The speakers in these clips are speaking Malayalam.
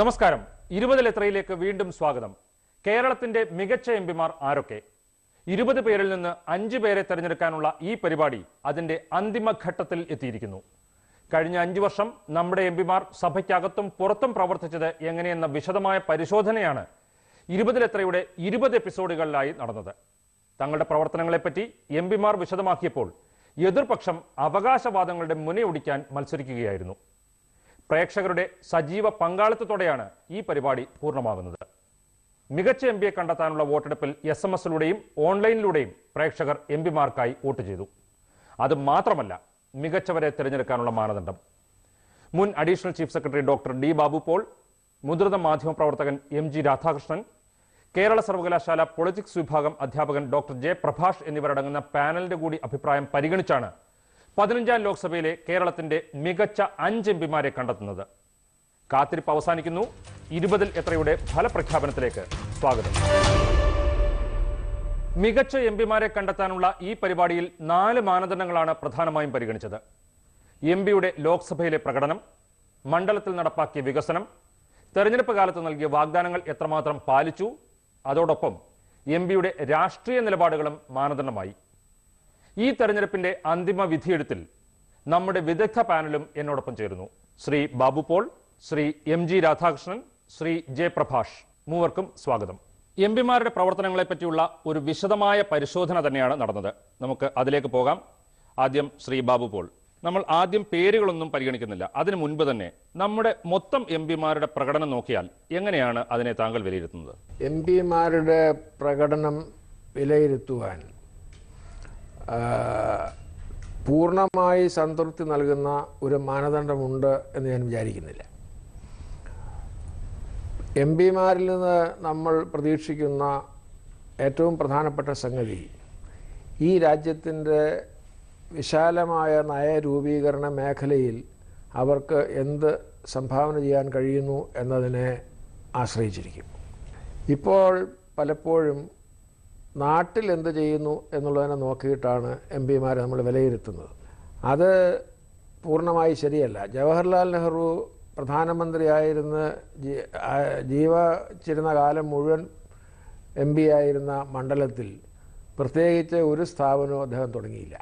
നമസ്കാരം. 20 എത്രയിലേക്ക് വീണ്ടും സ്വാഗതം. കേരളത്തിന്റെ മികച്ച എംപിമാർ ആരൊക്കെ? 20 പേരിൽ നിന്ന് 5 പേരെ തെരഞ്ഞെടുക്കാനുള്ള ഈ പരിപാടി അതിന്റെ അന്തിമഘട്ടത്തിൽ എത്തിയിരിക്കുന്നു. കഴിഞ്ഞ 5 വർഷം നമ്മുടെ എംപിമാർ സഭയ്ക്കകത്തും പുറത്തും പ്രവർത്തിച്ചത് എങ്ങനെയെന്ന വിശദമായ പരിശോധനയാണ് 20 എത്രയുടെ 20 എപ്പിസോഡുകളിലായി നടന്നത്. തങ്ങളുടെ പ്രവർത്തനങ്ങളെപ്പറ്റി എംപിമാർ വിശദമാക്കിയപ്പോൾ എതിർപക്ഷം അവകാശവാദങ്ങളുടെ മുനയൊടിക്കാൻ മത്സരിക്കുകയായിരുന്നു. പ്രേക്ഷകരുടെ സജീവ പങ്കാളിത്തത്തോടെയാണ് ഈ പരിപാടി പൂർണ്ണമാകുന്നത്. മികച്ച എംപിയെ കണ്ടെത്താനുള്ള വോട്ടെടുപ്പിൽ SMS-ലൂടെയും ഓൺലൈനിലൂടെയും പ്രേക്ഷകർ എംപിമാർക്കായി വോട്ട് ചെയ്തു. അത് മാത്രമല്ല, മികച്ചവരെ തിരഞ്ഞെടുക്കാനുള്ള മാനദണ്ഡം. മുൻ additional chief secretary doctor D. Babu Paul, മുതിർന്ന മാധ്യമപ്രവർത്തകൻ MG രാധാകൃഷ്ണൻ, കേരള സർവകലാശാല പൊളിറ്റിക്സ് വിഭാഗം അധ്യാപകൻ ഡോക്ടർ J. പ്രഭാഷ് എന്നിവരടങ്ങുന്ന പാനലിന്റെ കൂടി അഭിപ്രായം പരിഗണിച്ചാണ് 15ാം ലോക്സഭയിലെ കേരളത്തിന്റെ മികച്ച 5 എംപിമാരെ കണ്ടെത്തുന്നത്. കാത്തിരിപ്പ് അവസാനിക്കുന്നു. 20 എത്രയുടെ ഫലപ്രഖ്യാപനത്തിലേക്ക് സ്വാഗതം. മികച്ച എംപിമാരെ കണ്ടെത്താനുള്ള ഈ പരിപാടിയിൽ 4 മാനദണ്ഡങ്ങളാണ് പ്രധാനമായും പരിഗണിച്ചത്. എംപിയുടെ ലോക്സഭയിലെ പ്രകടനം, മണ്ഡലത്തിൽ നടപ്പാക്കിയ വികസനം, തെരഞ്ഞെടുപ്പ് കാലത്ത് നൽകിയ വാഗ്ദാനങ്ങൾ എത്രമാത്രം പാലിച്ചു, അതോടൊപ്പം എംപിയുടെ രാഷ്ട്രീയ നിലപാടുകളും മാനദണ്ഡമായി. ഈ തെരഞ്ഞെടുപ്പിന്റെ അന്തിമ വിധിയെഴുത്തിൽ നമ്മുടെ വിദഗ്ധ പാനലും എന്നോടൊപ്പം ചേരുന്നു. Shri Babu Paul, Shri MG Radhakrishnan, Shri J. പ്രഭാഷ്, മൂവർക്കും സ്വാഗതം. എംപിമാരുടെ പ്രവർത്തനങ്ങളെ പറ്റിയുള്ള ഒരു വിശദമായ പരിശോധന തന്നെയാണ് നടന്നത്. നമുക്ക് അതിലേക്ക് പോകാം. ആദ്യം ശ്രീ ബാബു പോൾ. നമ്മൾ ആദ്യം പേരുകളൊന്നും പരിഗണിക്കുന്നില്ല. അതിനു മുൻപ് തന്നെ നമ്മുടെ മൊത്തം എംപിമാരുടെ പ്രകടനം നോക്കിയാൽ എങ്ങനെയാണ് അതിനെ താങ്കൾ വിലയിരുത്തുന്നത്? എംപിമാരുടെ പ്രകടനം വിലയിരുത്തുവാൻ പൂർണ്ണമായി സംതൃപ്തി നൽകുന്ന ഒരു മാനദണ്ഡമുണ്ട് എന്ന് ഞാൻ വിചാരിക്കുന്നില്ല. എംപിമാരിൽ നിന്ന് നമ്മൾ പ്രതീക്ഷിക്കുന്ന ഏറ്റവും പ്രധാനപ്പെട്ട സംഗതി ഈ രാജ്യത്തിൻ്റെ വിശാലമായ നയരൂപീകരണ മേഖലയിൽ അവർക്ക് എന്ത് സംഭാവന ചെയ്യാൻ കഴിയുന്നു എന്നതിനെ ആശ്രയിച്ചിരിക്കും. ഇപ്പോൾ പലപ്പോഴും നാട്ടിൽ എന്ത് ചെയ്യുന്നു എന്നുള്ളതിനെ നോക്കിയിട്ടാണ് എംപിമാരെ നമ്മൾ വിലയിരുത്തുന്നത്. അത് പൂർണ്ണമായി ശരിയല്ല. ജവഹർലാൽ നെഹ്റു പ്രധാനമന്ത്രിയായിരുന്ന് ജീവിച്ചിരുന്ന കാലം മുഴുവൻ MP ആയിരുന്ന മണ്ഡലത്തിൽ പ്രത്യേകിച്ച് ഒരു സ്ഥാപനവും അദ്ദേഹം തുടങ്ങിയില്ല.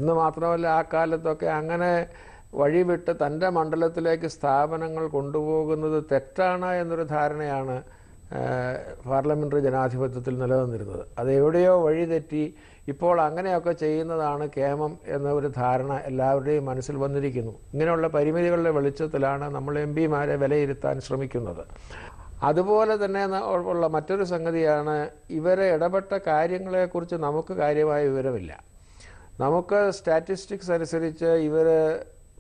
എന്ന് മാത്രമല്ല, ആ കാലത്തൊക്കെ അങ്ങനെ വഴിവിട്ട് തൻ്റെ മണ്ഡലത്തിലേക്ക് സ്ഥാപനങ്ങൾ കൊണ്ടുപോകുന്നത് തെറ്റാണ് എന്നൊരു ധാരണയാണ് പാർലമെൻ്ററി ജനാധിപത്യത്തിൽ നിലനിന്നിരുന്നത്. അത് എവിടെയോ വഴിതെറ്റി ഇപ്പോൾ അങ്ങനെയൊക്കെ ചെയ്യുന്നതാണ് കേമം എന്ന ഒരു ധാരണ എല്ലാവരുടെയും മനസ്സിൽ വന്നിരിക്കുന്നു. ഇങ്ങനെയുള്ള പരിമിതികളുടെ വെളിച്ചത്തിലാണ് നമ്മൾ എംപിമാരെ വിലയിരുത്താൻ ശ്രമിക്കുന്നത്. അതുപോലെ തന്നെ ഉള്ള മറ്റൊരു സംഗതിയാണ്, ഇവരെ ഇടപെട്ട കാര്യങ്ങളെക്കുറിച്ച് നമുക്ക് കാര്യമായ വിവരമില്ല. നമുക്ക് സ്റ്റാറ്റിസ്റ്റിക്സ് അനുസരിച്ച് ഇവർ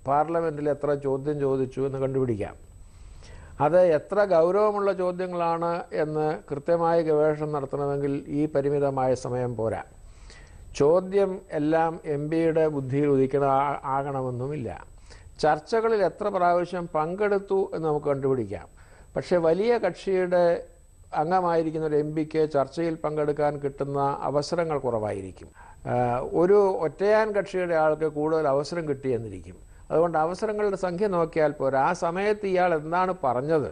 പാർലമെൻറ്റിൽ എത്ര ചോദ്യം ചോദിച്ചു എന്ന് കണ്ടുപിടിക്കാം. അത് എത്ര ഗൗരവമുള്ള ചോദ്യങ്ങളാണ് എന്ന് കൃത്യമായ ഗവേഷണം നടത്തണമെങ്കിൽ ഈ പരിമിതമായ സമയം പോരാ. ചോദ്യം എല്ലാം MPയുടെ ബുദ്ധിയിൽ ആകണമെന്നുമില്ല. ചർച്ചകളിൽ എത്ര പ്രാവശ്യം പങ്കെടുത്തു എന്ന് നമുക്ക് കണ്ടുപിടിക്കാം. പക്ഷേ വലിയ കക്ഷിയുടെ അംഗമായിരിക്കുന്ന ഒരു MPക്ക് ചർച്ചയിൽ പങ്കെടുക്കാൻ കിട്ടുന്ന അവസരങ്ങൾ കുറവായിരിക്കും. ഒരു ഒറ്റയാൻ കക്ഷിയുടെ ആൾക്ക് കൂടുതൽ അവസരം കിട്ടിയെന്നിരിക്കും. അതുകൊണ്ട് അവസരങ്ങളുടെ സംഖ്യ നോക്കിയാൽ പോരാ, ആ സമയത്ത് ഇയാൾ എന്താണ് പറഞ്ഞത്,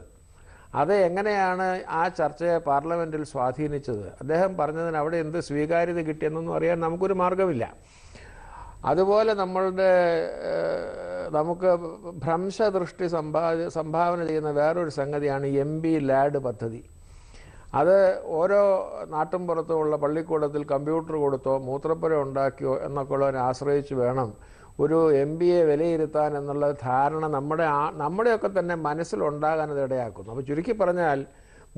അത് എങ്ങനെയാണ് ആ ചർച്ചയെ പാർലമെൻറ്റിൽ സ്വാധീനിച്ചത്, അദ്ദേഹം പറഞ്ഞതിന് അവിടെ എന്ത് സ്വീകാര്യത കിട്ടിയെന്നൊന്നും അറിയാൻ നമുക്കൊരു മാർഗമില്ല. അതുപോലെ നമുക്ക് ഭ്രംശദൃഷ്ടി സംഭാവന ചെയ്യുന്ന വേറൊരു സംഗതിയാണ് MP ലാഡ് പദ്ധതി. അത് ഓരോ നാട്ടിൻപുറത്തുമുള്ള പള്ളിക്കൂടത്തിൽ കമ്പ്യൂട്ടർ കൊടുത്തോ മൂത്രപ്പുര ഉണ്ടാക്കിയോ എന്നൊക്കെ ഉള്ളതിനെ ആശ്രയിച്ച് വേണം ഒരു MPയെ വിലയിരുത്താൻ എന്നുള്ള ധാരണ നമ്മുടെയൊക്കെ തന്നെ മനസ്സിലുണ്ടാകാൻ അത് ഇടയാക്കുന്നു. അപ്പോൾ ചുരുക്കി പറഞ്ഞാൽ,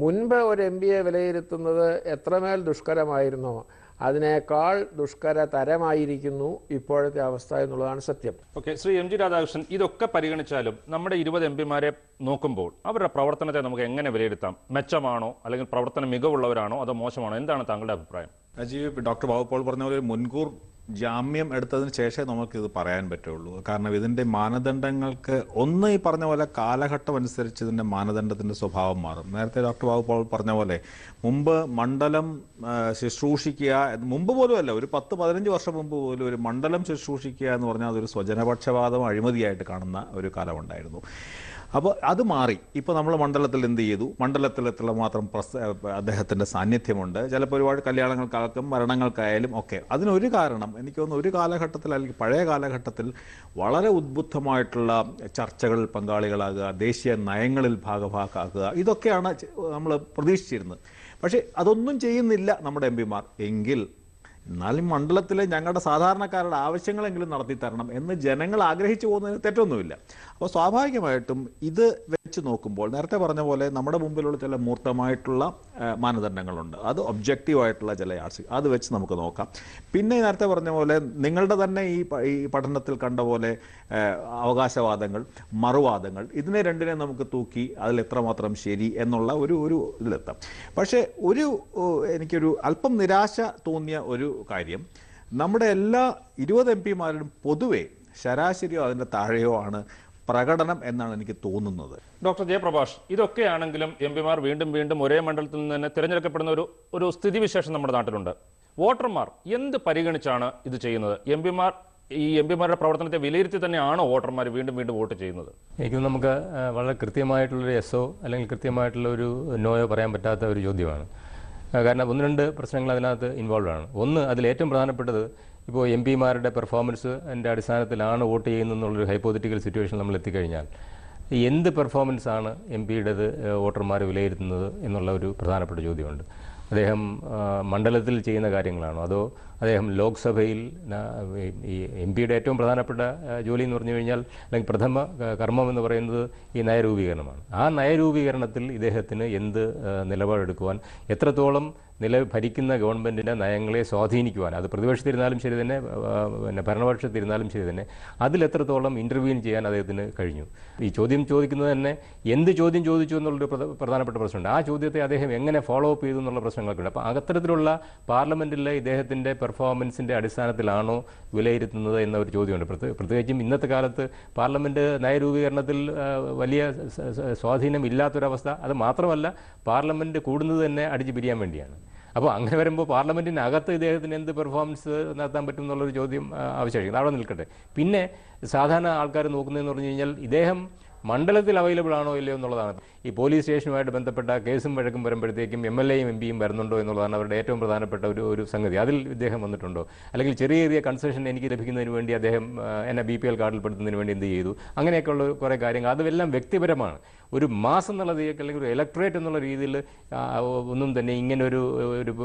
മുൻപ് ഒരു MPയെ വിലയിരുത്തുന്നത് എത്രമേൽ ദുഷ്കരമായിരുന്നോ അതിനേക്കാൾ ദുഷ്കരതരമായിരിക്കുന്നു ഇപ്പോഴത്തെ അവസ്ഥ എന്നുള്ളതാണ് സത്യം. ഓക്കെ, ശ്രീ MG രാധാകൃഷ്ണൻ, ഇതൊക്കെ പരിഗണിച്ചാലും നമ്മുടെ 20 എംപിമാരെ നോക്കുമ്പോൾ അവരുടെ പ്രവർത്തനത്തെ നമുക്ക് എങ്ങനെ വിലയിരുത്താം? മെച്ചമാണോ, അല്ലെങ്കിൽ പ്രവർത്തന മികവുള്ളവരാണോ, അതോ മോശമാണോ? എന്താണ് താങ്കളുടെ അഭിപ്രായം? രാജീവ്, ഡോക്ടർ ബാബു പോൾ പറഞ്ഞ പോലെ മുൻകൂർ ജാമ്യം എടുത്തതിന് ശേഷമേ നമുക്കിത് പറയാൻ പറ്റുള്ളൂ. കാരണം ഇതിൻ്റെ മാനദണ്ഡങ്ങൾക്ക് ഒന്ന് ഈ പറഞ്ഞ പോലെ കാലഘട്ടം അനുസരിച്ച് ഇതിൻ്റെ മാനദണ്ഡത്തിൻ്റെ സ്വഭാവം മാറും. നേരത്തെ ഡോക്ടർ ബാബു പോൾ പറഞ്ഞ പോലെ മുമ്പ് മണ്ഡലം ശുശ്രൂഷിക്കുക, മുമ്പ് പോലും അല്ല, ഒരു 10-15 വർഷം മുമ്പ് പോലും ഒരു മണ്ഡലം ശുശ്രൂഷിക്കുക എന്ന് പറഞ്ഞാൽ അതൊരു സ്വജനപക്ഷപാതം, അഴിമതിയായിട്ട് കാണുന്ന ഒരു കാലമുണ്ടായിരുന്നു. അപ്പോൾ അത് മാറി. ഇപ്പോൾ നമ്മൾ മണ്ഡലത്തിൽ എന്ത് ചെയ്തു, മണ്ഡലത്തിൽ എത്ര മാത്രം അദ്ദേഹത്തിൻ്റെ സാന്നിധ്യമുണ്ട്, ചിലപ്പോൾ ഒരുപാട് കല്യാണങ്ങൾക്കാക്കും മരണങ്ങൾക്കായാലും ഒക്കെ. അതിനൊരു കാരണം എനിക്ക് തോന്നുന്നു, ഒരു കാലഘട്ടത്തിൽ അല്ലെങ്കിൽ പഴയ കാലഘട്ടത്തിൽ വളരെ ഉദ്ബുദ്ധമായിട്ടുള്ള ചർച്ചകളിൽ പങ്കാളികളാകുക, ദേശീയ നയങ്ങളിൽ ഭാഗഭാക്കാക്കുക, ഇതൊക്കെയാണ് നമ്മൾ പ്രതീക്ഷിച്ചിരുന്നത്. പക്ഷേ അതൊന്നും ചെയ്യുന്നില്ല നമ്മുടെ എം പിമാർ. എങ്കിൽ എന്നാലും മണ്ഡലത്തിലെ ഞങ്ങളുടെ സാധാരണക്കാരുടെ ആവശ്യങ്ങളെങ്കിലും നടത്തി തരണം എന്ന് ജനങ്ങൾ ആഗ്രഹിച്ചു പോകുന്നതിന് തെറ്റൊന്നുമില്ല. അപ്പോൾ സ്വാഭാവികമായിട്ടും ഇത് വെച്ച് നോക്കുമ്പോൾ നേരത്തെ പറഞ്ഞ പോലെ നമ്മുടെ മുമ്പിലുള്ള ചില മൂർത്തമായിട്ടുള്ള മാനദണ്ഡങ്ങളുണ്ട്. അത് ഒബ്ജക്റ്റീവായിട്ടുള്ള ചില യാർഡ്സ്, അത് വെച്ച് നമുക്ക് നോക്കാം. പിന്നെ നേരത്തെ പറഞ്ഞ പോലെ നിങ്ങളുടെ തന്നെ ഈ പഠനത്തിൽ കണ്ട പോലെ അവകാശവാദങ്ങൾ, മറുവാദങ്ങൾ, ഇതിനെ രണ്ടിനെ നമുക്ക് തൂക്കി അതിൽ എത്രമാത്രം ശരി എന്നുള്ള ഒരു ഇതിലെത്താം. പക്ഷേ എനിക്കൊരു അല്പം നിരാശ തോന്നിയ ഒരു കാര്യം, നമ്മുടെ എല്ലാ 20 MP-മാരിലും പൊതുവെ ശരാശരിയോ അതിൻ്റെ താഴെയോ ആണ് പ്രകടനം എന്നാണ് എനിക്ക് തോന്നുന്നത്. ഡോക്ടർ ജയപ്രകാശ്, ഇതൊക്കെയാണെങ്കിലും MP-മാർ വീണ്ടും ഒരേ മണ്ഡലത്തിൽ നിന്ന് തന്നെ തിരഞ്ഞെടുക്കപ്പെടുന്ന ഒരു സ്ഥിതിവിശേഷം നമ്മുടെ നാട്ടിലുണ്ട്. വോട്ടർമാർ എന്ത് പരിഗണിച്ചാണ് ഇത് ചെയ്യുന്നത്? ഈ MP-മാരുടെ പ്രവർത്തനത്തെ വിലയിരുത്തി തന്നെയാണോ വോട്ടർമാർ വീണ്ടും വോട്ട് ചെയ്യുന്നത്? എനിക്ക് നമുക്ക് വളരെ കൃത്യമായിട്ടുള്ളൊരു എസ്സോ അല്ലെങ്കിൽ കൃത്യമായിട്ടുള്ള ഒരു നോയോ പറയാൻ പറ്റാത്ത ഒരു ചോദ്യമാണ്. കാരണം 1-2 പ്രശ്നങ്ങൾ അതിനകത്ത് ഇൻവോൾവ് ആണ്. ഒന്ന്, അതിൽ ഏറ്റവും പ്രധാനപ്പെട്ടത് ഇപ്പോൾ MP-മാരുടെ പെർഫോമൻസിൻ്റെ അടിസ്ഥാനത്തിലാണ് വോട്ട് ചെയ്യുന്നതെന്നുള്ളൊരു ഹൈപ്പോത്തറ്റിക്കൽ സിറ്റുവേഷൻ നമ്മൾ എത്തിക്കഴിഞ്ഞാൽ എന്ത് പെർഫോമൻസാണ് MP-യുടേത് വോട്ടർമാർ വിലയിരുത്തുന്നത് എന്നുള്ള ഒരു പ്രധാനപ്പെട്ട ചോദ്യമുണ്ട്. അദ്ദേഹം മണ്ഡലത്തിൽ ചെയ്യുന്ന കാര്യങ്ങളാണോ, അതോ അദ്ദേഹം ലോക്സഭയിൽ ഈ MP-യുടെ ഏറ്റവും പ്രധാനപ്പെട്ട ജോലി എന്ന് പറഞ്ഞു കഴിഞ്ഞാൽ, അല്ലെങ്കിൽ പ്രഥമ കർമ്മം എന്ന് പറയുന്നത് ഈ നയരൂപീകരണമാണ്. ആ നയരൂപീകരണത്തിൽ ഇദ്ദേഹത്തിന് എന്ത് നിലപാടെടുക്കുവാൻ, എത്രത്തോളം ഭരിക്കുന്ന ഗവൺമെൻറ്റിൻ്റെ നയങ്ങളെ സ്വാധീനിക്കുവാൻ, അത് പ്രതിപക്ഷത്തിരുന്നാലും ശരി തന്നെ, പിന്നെ ഭരണപക്ഷത്തിരുന്നാലും ശരി തന്നെ, അതിലെത്രത്തോളം ഇൻ്റർവ്യൂൻ ചെയ്യാൻ അദ്ദേഹത്തിന് കഴിഞ്ഞു. ഈ ചോദ്യം ചോദിക്കുന്നത് തന്നെ എന്ത് ചോദ്യം ചോദിച്ചു എന്നുള്ളൊരു പ്രധാനപ്പെട്ട പ്രശ്നമുണ്ട്. ആ ചോദ്യത്തെ അദ്ദേഹം എങ്ങനെ ഫോളോ അപ്പ് ചെയ്തു എന്നുള്ള പ്രശ്നങ്ങൾക്കുണ്ട്. അപ്പോൾ അത്തരത്തിലുള്ള പാർലമെൻറ്റിലെ ഇദ്ദേഹത്തിൻ്റെ പെർഫോമൻസിൻ്റെ അടിസ്ഥാനത്തിലാണോ വിലയിരുത്തുന്നത് എന്ന ഒരു ചോദ്യമുണ്ട്. പ്രത്യേകിച്ചും ഇന്നത്തെ കാലത്ത് പാർലമെൻറ്റ് നയരൂപീകരണത്തിൽ വലിയ സ്വാധീനം ഇല്ലാത്തൊരവസ്ഥ. അത് മാത്രമല്ല, പാർലമെൻറ്റ് കൂടുന്നത് തന്നെ അടിച്ചു പിരിയാൻ വേണ്ടിയാണ്. അപ്പോൾ അങ്ങനെ വരുമ്പോൾ പാർലമെൻറ്റിനകത്ത് ഇദ്ദേഹത്തിന് എന്ത് പെർഫോമൻസ് നടത്താൻ പറ്റും എന്നുള്ളൊരു ചോദ്യം ആവശ്യമായിരിക്കും. അവിടെ നിൽക്കട്ടെ. പിന്നെ സാധാരണ ആൾക്കാർ നോക്കുന്നതെന്ന് പറഞ്ഞു കഴിഞ്ഞാൽ ഇദ്ദേഹം മണ്ഡലത്തിൽ അവൈലബിൾ ആണോ ഇല്ലയോ എന്നുള്ളതാണ്. ഈ പോലീസ് സ്റ്റേഷനുമായിട്ട് ബന്ധപ്പെട്ട കേസും വഴക്കും വരുമ്പോഴത്തേക്കും MLA-യും MP-യും വരുന്നുണ്ടോ എന്നുള്ളതാണ് അവരുടെ ഏറ്റവും പ്രധാനപ്പെട്ട ഒരു സംഗതി. അതിൽ ഇദ്ദേഹം വന്നിട്ടുണ്ടോ, അല്ലെങ്കിൽ ചെറിയ കൺസെഷൻ എനിക്ക് ലഭിക്കുന്നതിന് വേണ്ടി അദ്ദേഹം എന്നെ BPL കാർഡിൽ പെടുത്തുന്നതിന് വേണ്ടി എന്ത് ചെയ്തു, അങ്ങനെയൊക്കെയുള്ള കുറേ കാര്യങ്ങൾ. അതെല്ലാം വ്യക്തിപരമാണ്. ഒരു മാസം എന്നുള്ള രീതിക്ക് അല്ലെങ്കിൽ ഒരു ഇലക്ട്രേറ്റ് എന്നുള്ള രീതിയിൽ ഒന്നും തന്നെ ഇങ്ങനെ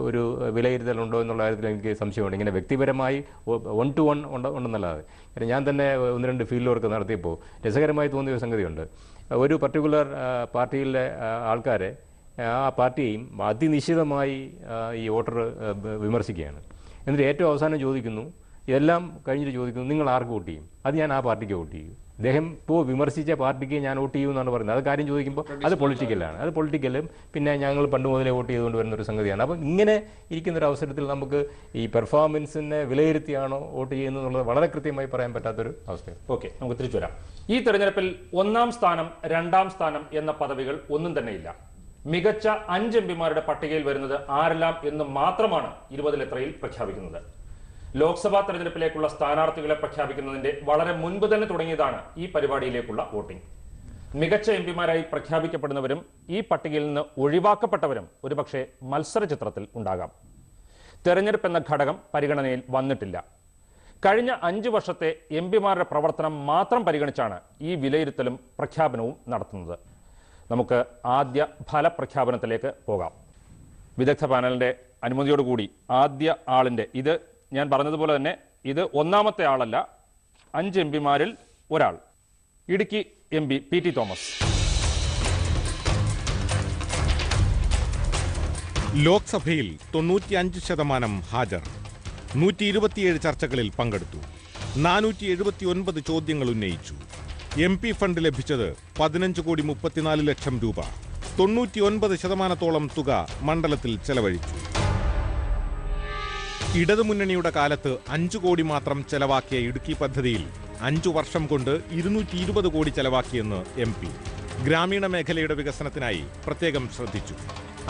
ഒരു വിലയിരുത്തലുണ്ടോ എന്നുള്ള കാര്യത്തിൽ എനിക്ക് സംശയമുണ്ട്. ഇങ്ങനെ വ്യക്തിപരമായി 1-to-1 ഉണ്ടെന്നല്ലാതെ. കാരണം ഞാൻ തന്നെ 1-2 ഫീൽഡ് വർക്ക് നടത്തിയപ്പോൾ രസകരമായി തോന്നിയ ഒരു സംഗതിയുണ്ട്. ഒരു പർട്ടിക്കുലർ പാർട്ടിയിലെ ആൾക്കാരെ, ആ പാർട്ടിയെയും അതിനിശ്ചിതമായി ഈ വോട്ടർ വിമർശിക്കുകയാണ്. എന്നിട്ട് ഏറ്റവും അവസാനം ചോദിക്കുന്നു, ഇതെല്ലാം കഴിഞ്ഞിട്ട് ചോദിക്കുന്നു, നിങ്ങൾ ആർക്ക് വോട്ട് ചെയ്യും? അത് ഞാൻ ആ പാർട്ടിക്ക് വോട്ട് ചെയ്യും. അദ്ദേഹം ഇപ്പോൾ വിമർശിച്ച പാർട്ടിക്ക് ഞാൻ വോട്ട് ചെയ്യുമെന്നാണ് പറയുന്നത്. അത് കാര്യം ചോദിക്കുമ്പോൾ അത് പൊളിറ്റിക്കലാണ്. അത് പൊളിറ്റിക്കലും പിന്നെ ഞങ്ങൾ പണ്ട് മുതലേ വോട്ട് ചെയ്തുകൊണ്ട് വരുന്നൊരു സംഗതിയാണ്. അപ്പം ഇങ്ങനെ ഇരിക്കുന്നൊരു അവസരത്തിൽ നമുക്ക് ഈ പെർഫോമൻസിനെ വിലയിരുത്തിയാണോ വോട്ട് ചെയ്യുന്നത് എന്നുള്ളത് വളരെ കൃത്യമായി പറയാൻ പറ്റാത്തൊരു അവസ്ഥയാണ്. ഓക്കെ, നമുക്ക് തിരിച്ചു വരാം. ഈ തെരഞ്ഞെടുപ്പിൽ 1-ാം സ്ഥാനം 2-ാം സ്ഥാനം എന്ന പദവികൾ ഒന്നും തന്നെയില്ല. മികച്ച 5 MP-മാരുടെ പട്ടികയിൽ വരുന്നത് ആരെല്ലാം എന്ന് മാത്രമാണ് 20 പ്രഖ്യാപിക്കുന്നത്. ലോക്സഭാ തെരഞ്ഞെടുപ്പിലേക്കുള്ള സ്ഥാനാർത്ഥികളെ പ്രഖ്യാപിക്കുന്നതിന്റെ വളരെ മുൻപ് തന്നെ തുടങ്ങിയതാണ് ഈ പരിപാടിയിലേക്കുള്ള വോട്ടിംഗ്. മികച്ച MP-മാരായി പ്രഖ്യാപിക്കപ്പെടുന്നവരും ഈ പട്ടികയിൽ നിന്ന് ഒഴിവാക്കപ്പെട്ടവരും ഒരുപക്ഷെ മത്സര ചിത്രത്തിൽ ഉണ്ടാകാം. തെരഞ്ഞെടുപ്പ് എന്ന ഘടകം പരിഗണനയിൽ വന്നിട്ടില്ല. കഴിഞ്ഞ 5 വർഷത്തെ MP-മാരുടെ പ്രവർത്തനം മാത്രം പരിഗണിച്ചാണ് ഈ വിലയിരുത്തലും പ്രഖ്യാപനവും നടത്തുന്നത്. നമുക്ക് ആദ്യ ഫലപ്രഖ്യാപനത്തിലേക്ക് പോകാം. വിദഗ്ധ പാനലിന്റെ അനുമതിയോടുകൂടി ആദ്യ ആളിന്റെ, ഇത് ഞാൻ പറഞ്ഞതുപോലെ തന്നെ ഇത് 1-ാമത്തെ ആളല്ല, 5 MP-മാരിൽ ഒരാൾ, ഇടുക്കി MP PT തോമസ്. ലോക്സഭയിൽ 95% ഹാജർ, 127 ചർച്ചകളിൽ പങ്കെടുത്തു, 479 ചോദ്യങ്ങൾ ഉന്നയിച്ചു. MP ഫണ്ട് ലഭിച്ചത് 15,34 ലക്ഷം രൂപ. 99% തുക മണ്ഡലത്തിൽ ചെലവഴിച്ചു. ഇടതുമുന്നണിയുടെ കാലത്ത് 5 കോടി മാത്രം ചെലവാക്കിയ ഇടുക്കി പദ്ധതിയിൽ 5 വർഷം കൊണ്ട് 220 കോടി ചെലവാക്കിയെന്ന് MP. ഗ്രാമീണ മേഖലയുടെ വികസനത്തിനായി പ്രത്യേകം ശ്രദ്ധിച്ചു.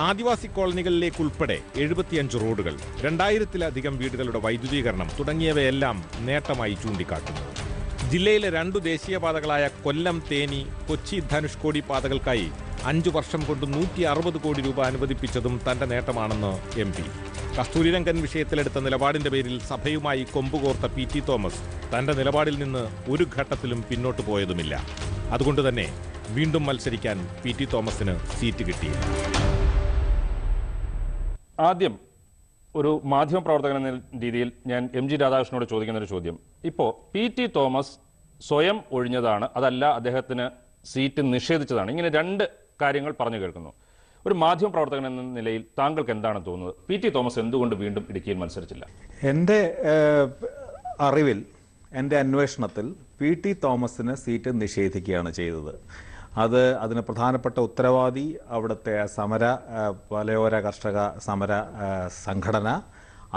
ആദിവാസി കോളനികളിലേക്കുൾപ്പെടെ 75 റോഡുകൾ, 2000-ലധികം വീടുകളുടെ വൈദ്യുതീകരണം തുടങ്ങിയവയെല്ലാം നേട്ടമായി ചൂണ്ടിക്കാട്ടുന്നു. ജില്ലയിലെ 2 ദേശീയപാതകളായ കൊല്ലം തേനി കൊച്ചി ധനുഷ്കോടി പാതകൾക്കായി 5 വർഷം കൊണ്ട് 160 കോടി രൂപ അനുവദിപ്പിച്ചതും തന്റെ നേട്ടമാണെന്ന് MP. കസ്തൂരിരംഗൻ വിഷയത്തിലെടുത്ത നിലപാടിന്റെ പേരിൽ സഭയുമായി കൊമ്പുകോർത്ത PT തോമസ് തന്റെ നിലപാടിൽ നിന്ന് ഒരു ഘട്ടത്തിലും പിന്നോട്ട് പോയതുമില്ല. അതുകൊണ്ട് തന്നെ വീണ്ടും മത്സരിക്കാൻ PT തോമസിന് സീറ്റ് കിട്ടിയില്ല. ആദ്യം ഒരു മാധ്യമപ്രവർത്തകൻ എന്ന രീതിയിൽ ഞാൻ MG രാധാകൃഷ്ണനോട് ചോദിക്കുന്നൊരു ചോദ്യം. ഇപ്പോൾ PT തോമസ് സ്വയം ഒഴിഞ്ഞതാണ്, അതല്ല അദ്ദേഹത്തിന് സീറ്റ് നിഷേധിച്ചതാണ്, ഇങ്ങനെ 2 കാര്യങ്ങൾ പറഞ്ഞു കേൾക്കുന്നു. ഒരു മാധ്യമപ്രവർത്തകൻ എന്ന നിലയിൽ താങ്കൾക്ക് എന്താണ് തോന്നുന്നത്? PT തോമസ് എന്തുകൊണ്ട് വീണ്ടും ഇടുക്കിയിൽ മത്സരിച്ചില്ല? എൻ്റെ അറിവിൽ, എൻ്റെ അന്വേഷണത്തിൽ PT തോമസിന് സീറ്റ് നിഷേധിക്കുകയാണ് ചെയ്തത്. അതിന് പ്രധാനപ്പെട്ട ഉത്തരവാദി അവിടുത്തെ മലയോര കർഷക സമര സംഘടന,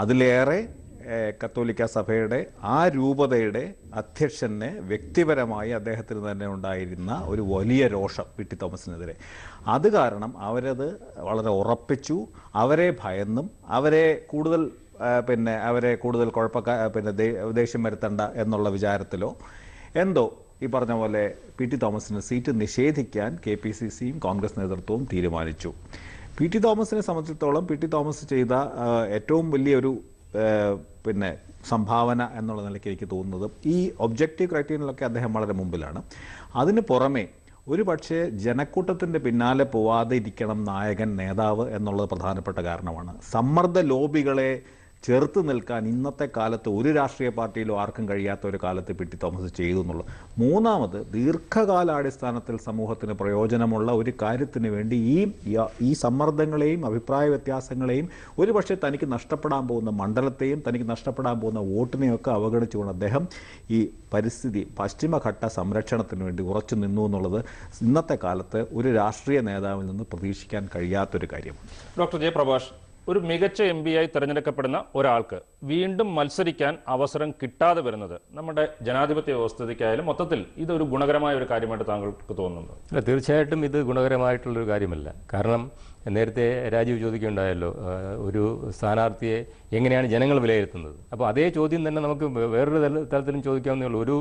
അതിലേറെ കത്തോലിക്ക സഭയുടെ ആ രൂപതയുടെ അധ്യക്ഷനെ വ്യക്തിപരമായി അദ്ദേഹത്തിന് തന്നെ ഉണ്ടായിരുന്ന ഒരു വലിയ രോഷം PT തോമസിനെതിരെ. അത് കാരണം അവരത് വളരെ ഉറപ്പിച്ചു. അവരെ ഭയന്നും അവരെ കൂടുതൽ ദേഷ്യം വരുത്തണ്ട എന്നുള്ള വിചാരത്തിലോ എന്തോ ഈ പറഞ്ഞ പോലെ PT തോമസിന് സീറ്റ് നിഷേധിക്കാൻ KPCCയും കോൺഗ്രസ് നേതൃത്വവും തീരുമാനിച്ചു. PT തോമസിനെ സംബന്ധിച്ചിടത്തോളം PT തോമസ് ചെയ്ത ഏറ്റവും വലിയൊരു സംഭാവന എന്നുള്ള നിലയ്ക്ക് എനിക്ക് തോന്നുന്നത് ഈ ഒബ്ജക്റ്റീവ് ക്രൈറ്റീരിയനിലൊക്കെ അദ്ദേഹം വളരെ മുമ്പിലാണ്. അതിന് പുറമെ ഒരു പക്ഷേ ജനക്കൂട്ടത്തിൻ്റെ പിന്നാലെ പോവാതെ ഇരിക്കണം നായകൻ, നേതാവ് എന്നുള്ളത് പ്രധാനപ്പെട്ട കാരണമാണ്. സമ്മർദ്ദ ലോബികളെ ചെറുത്ത് നിൽക്കാൻ ഇന്നത്തെ കാലത്ത് ഒരു രാഷ്ട്രീയ പാർട്ടിയിലും ആർക്കും കഴിയാത്ത ഒരു കാലത്ത് PT തോമസ് ചെയ്തു എന്നുള്ളത്. മൂന്നാമത്, ദീർഘകാലാടിസ്ഥാനത്തിൽ സമൂഹത്തിന് പ്രയോജനമുള്ള ഒരു കാര്യത്തിന് വേണ്ടി ഈ സമ്മർദ്ദങ്ങളെയും അഭിപ്രായ വ്യത്യാസങ്ങളെയും ഒരു പക്ഷേ തനിക്ക് നഷ്ടപ്പെടാൻ പോകുന്ന മണ്ഡലത്തെയും തനിക്ക് നഷ്ടപ്പെടാൻ പോകുന്ന വോട്ടിനെയൊക്കെ അവഗണിച്ചുകൊണ്ട് അദ്ദേഹം ഈ പരിസ്ഥിതി പശ്ചിമഘട്ട സംരക്ഷണത്തിന് വേണ്ടി ഉറച്ചു നിന്നു എന്നുള്ളത് ഇന്നത്തെ കാലത്ത് ഒരു രാഷ്ട്രീയ നേതാവിൽ നിന്ന് പ്രതീക്ഷിക്കാൻ കഴിയാത്തൊരു കാര്യമാണ്. ഡോക്ടർ ജയപ്രകാശ്, ഒരു മികച്ച MP ആയി തിരഞ്ഞെടുക്കപ്പെടുന്ന ഒരാൾക്ക് വീണ്ടും മത്സരിക്കാൻ അവസരം കിട്ടാതെ വരുന്നത് നമ്മുടെ ജനാധിപത്യ വ്യവസ്ഥയ്ക്കായാലും മൊത്തത്തിൽ ഇതൊരു ഗുണകരമായ ഒരു കാര്യമായിട്ട് താങ്കൾക്ക് തോന്നുന്നുണ്ടോ? അല്ല, തീർച്ചയായിട്ടും ഇത് ഗുണകരമായിട്ടുള്ളൊരു കാര്യമല്ല. കാരണം നേരത്തെ രാജീവ് ചോദിക്കുകയുണ്ടായല്ലോ, ഒരു സ്ഥാനാർത്ഥിയെ എങ്ങനെയാണ് ജനങ്ങൾ വിലയിരുത്തുന്നത്. അപ്പോൾ അതേ ചോദ്യം തന്നെ നമുക്ക് വേറൊരു തലത്തിലും ചോദിക്കാവുന്നേ ഉള്ളൂ. ഒരു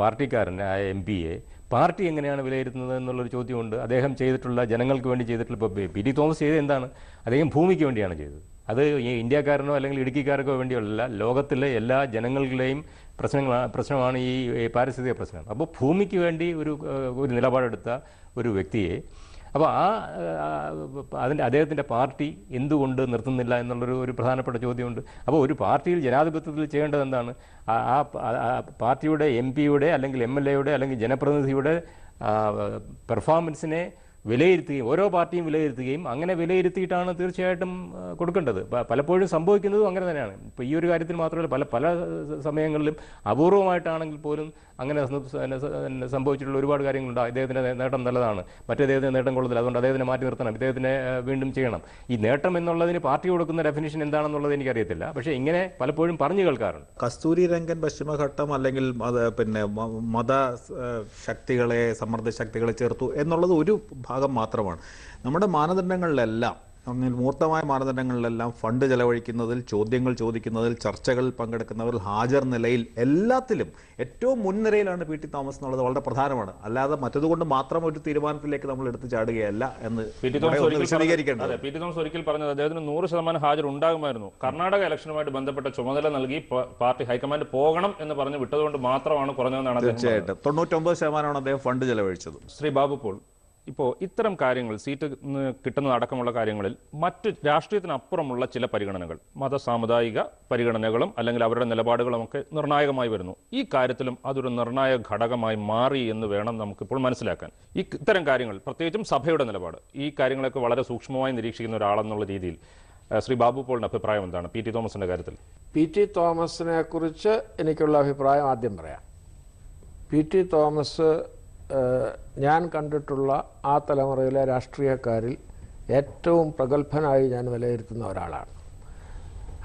പാർട്ടിക്കാരൻ MP-യെ പാർട്ടി എങ്ങനെയാണ് വിലയിരുത്തുന്നത് എന്നുള്ളൊരു ചോദ്യമുണ്ട്. അദ്ദേഹം ചെയ്തിട്ടുള്ള, ജനങ്ങൾക്ക് വേണ്ടി ചെയ്തിട്ടുള്ള, ഇപ്പോൾ PT തോമസ് ചെയ്തത് എന്താണ്? അദ്ദേഹം ഭൂമിക്ക് വേണ്ടിയാണ് ചെയ്തത്. അത് ഇന്ത്യക്കാരനോ അല്ലെങ്കിൽ ഇടുക്കിക്കാർക്കോ വേണ്ടിയല്ല, ലോകത്തിലെ എല്ലാ ജനങ്ങളുടെയും പ്രശ്നമാണ് ഈ പാരിസ്ഥിതിക പ്രശ്നം. അപ്പോൾ ഭൂമിക്ക് വേണ്ടി ഒരു നിലപാടെടുത്ത ഒരു വ്യക്തിയെ, അപ്പോൾ അദ്ദേഹത്തിൻ്റെ പാർട്ടി എന്തുകൊണ്ട് നിർത്തുന്നില്ല എന്നുള്ളൊരു പ്രധാനപ്പെട്ട ചോദ്യമുണ്ട്. അപ്പോൾ ഒരു പാർട്ടിയിൽ ജനാധിപത്യത്തിൽ ചെയ്യേണ്ടത് എന്താണ്? ആ പാർട്ടിയുടെ MP-യുടെ അല്ലെങ്കിൽ MLA-യുടെ അല്ലെങ്കിൽ ജനപ്രതിനിധിയുടെ പെർഫോമൻസിനെ വിലയിരുത്തുകയും ഓരോ പാർട്ടിയും വിലയിരുത്തുകയും അങ്ങനെ വിലയിരുത്തിയിട്ടാണ് തീർച്ചയായിട്ടും കൊടുക്കേണ്ടത്. പലപ്പോഴും സംഭവിക്കുന്നതും അങ്ങനെ തന്നെയാണ്. ഇപ്പോൾ ഈ ഒരു കാര്യത്തിൽ മാത്രമല്ല, പല സമയങ്ങളിലും അപൂർവമായിട്ടാണെങ്കിൽ പോലും അങ്ങനെ സംഭവിച്ചിട്ടുള്ള ഒരുപാട് കാര്യങ്ങളുണ്ട്. ഇദ്ദേഹത്തിൻ്റെ നേട്ടം നല്ലതാണ്, മറ്റേദ്ദേഹത്തിൻ്റെ നേട്ടം കൊള്ളുന്നില്ല, അതുകൊണ്ട് അദ്ദേഹത്തിനെ മാറ്റി നിർത്തണം, ഇദ്ദേഹത്തിനെ വീണ്ടും ചെയ്യണം. ഈ നേട്ടം എന്നുള്ളതിന് പാർട്ടി കൊടുക്കുന്ന ഡെഫിനിഷൻ എന്താണെന്നുള്ളത് എനിക്കറിയത്തില്ല. പക്ഷേ ഇങ്ങനെ പലപ്പോഴും പറഞ്ഞു കേൾക്കാറുണ്ട്. കസ്തൂരിരംഗൻ പശ്ചിമഘട്ടം അല്ലെങ്കിൽ മത ശക്തികളെ, സമ്മർദ്ദ ശക്തികളെ ചേർത്തു എന്നുള്ളത് ഒരു ഭാഗം മാത്രമാണ്. നമ്മുടെ മാനദണ്ഡങ്ങളിലെല്ലാം, മൂർത്തമായ മാനദണ്ഡങ്ങളിലെല്ലാം ഫണ്ട് ചെലവഴിക്കുന്നതിൽ, ചോദ്യങ്ങൾ ചോദിക്കുന്നതിൽ, ചർച്ചകളിൽ പങ്കെടുക്കുന്നവർ, ഹാജർ നിലയിൽ, എല്ലാത്തിലും ഏറ്റവും മുൻനിരയിലാണ് PT തോമസ് എന്നുള്ളത് വളരെ പ്രധാനമാണ്. അല്ലാതെ മറ്റതുകൊണ്ട് മാത്രം ഒരു തീരുമാനത്തിലേക്ക് നമ്മൾ എടുത്തു ചാടുകയല്ല എന്ന് വിശദീകരിക്കേണ്ടത്. PT തോമസ് ഒരിക്കൽ പറഞ്ഞത് അദ്ദേഹത്തിന് 100% ഹാജർ ഉണ്ടാകുമായിരുന്നു. കർണാടക ഇലക്ഷനുമായിട്ട് ബന്ധപ്പെട്ട ചുമതല നൽകി പാർട്ടി ഹൈക്കമാൻഡ് പോകണം എന്ന് പറഞ്ഞ് വിട്ടതുകൊണ്ട് മാത്രമാണ് കുറഞ്ഞതെന്നാണ്. തീർച്ചയായിട്ടും 99% അദ്ദേഹം ഫണ്ട് ചെലവഴിച്ചത്. ശ്രീ ബാബു പോൾ, ഇപ്പോൾ ഇത്തരം കാര്യങ്ങൾ, സീറ്റ് കിട്ടുന്നതടക്കമുള്ള കാര്യങ്ങളിൽ മറ്റ് രാഷ്ട്രീയത്തിനപ്പുറമുള്ള ചില പരിഗണനകൾ, സാമുദായിക പരിഗണനകളും അല്ലെങ്കിൽ അവരുടെ നിലപാടുകളും ഒക്കെ നിർണായകമായി വരുന്നു. ഈ കാര്യത്തിലും അതൊരു നിർണായക ഘടകമായി മാറി എന്ന് വേണം നമുക്കിപ്പോൾ മനസ്സിലാക്കാൻ. ഇത്തരം കാര്യങ്ങൾ, പ്രത്യേകിച്ചും സഭയുടെ നിലപാട്, ഈ കാര്യങ്ങളൊക്കെ വളരെ സൂക്ഷ്മമായി നിരീക്ഷിക്കുന്ന ഒരാളെന്നുള്ള രീതിയിൽ ശ്രീ ബാബു പോളിന്റെ അഭിപ്രായം എന്താണ് PT തോമസിന്റെ കാര്യത്തിൽ? PT തോമസിനെ കുറിച്ച് എനിക്കുള്ള അഭിപ്രായം ആദ്യം പറയാം. PT തോമസ് ഞാൻ കണ്ടിട്ടുള്ള ആ തലമുറയിലെ രാഷ്ട്രീയക്കാരിൽ ഏറ്റവും പ്രഗത്ഭനായി ഞാൻ വിലയിരുത്തുന്ന ഒരാളാണ്.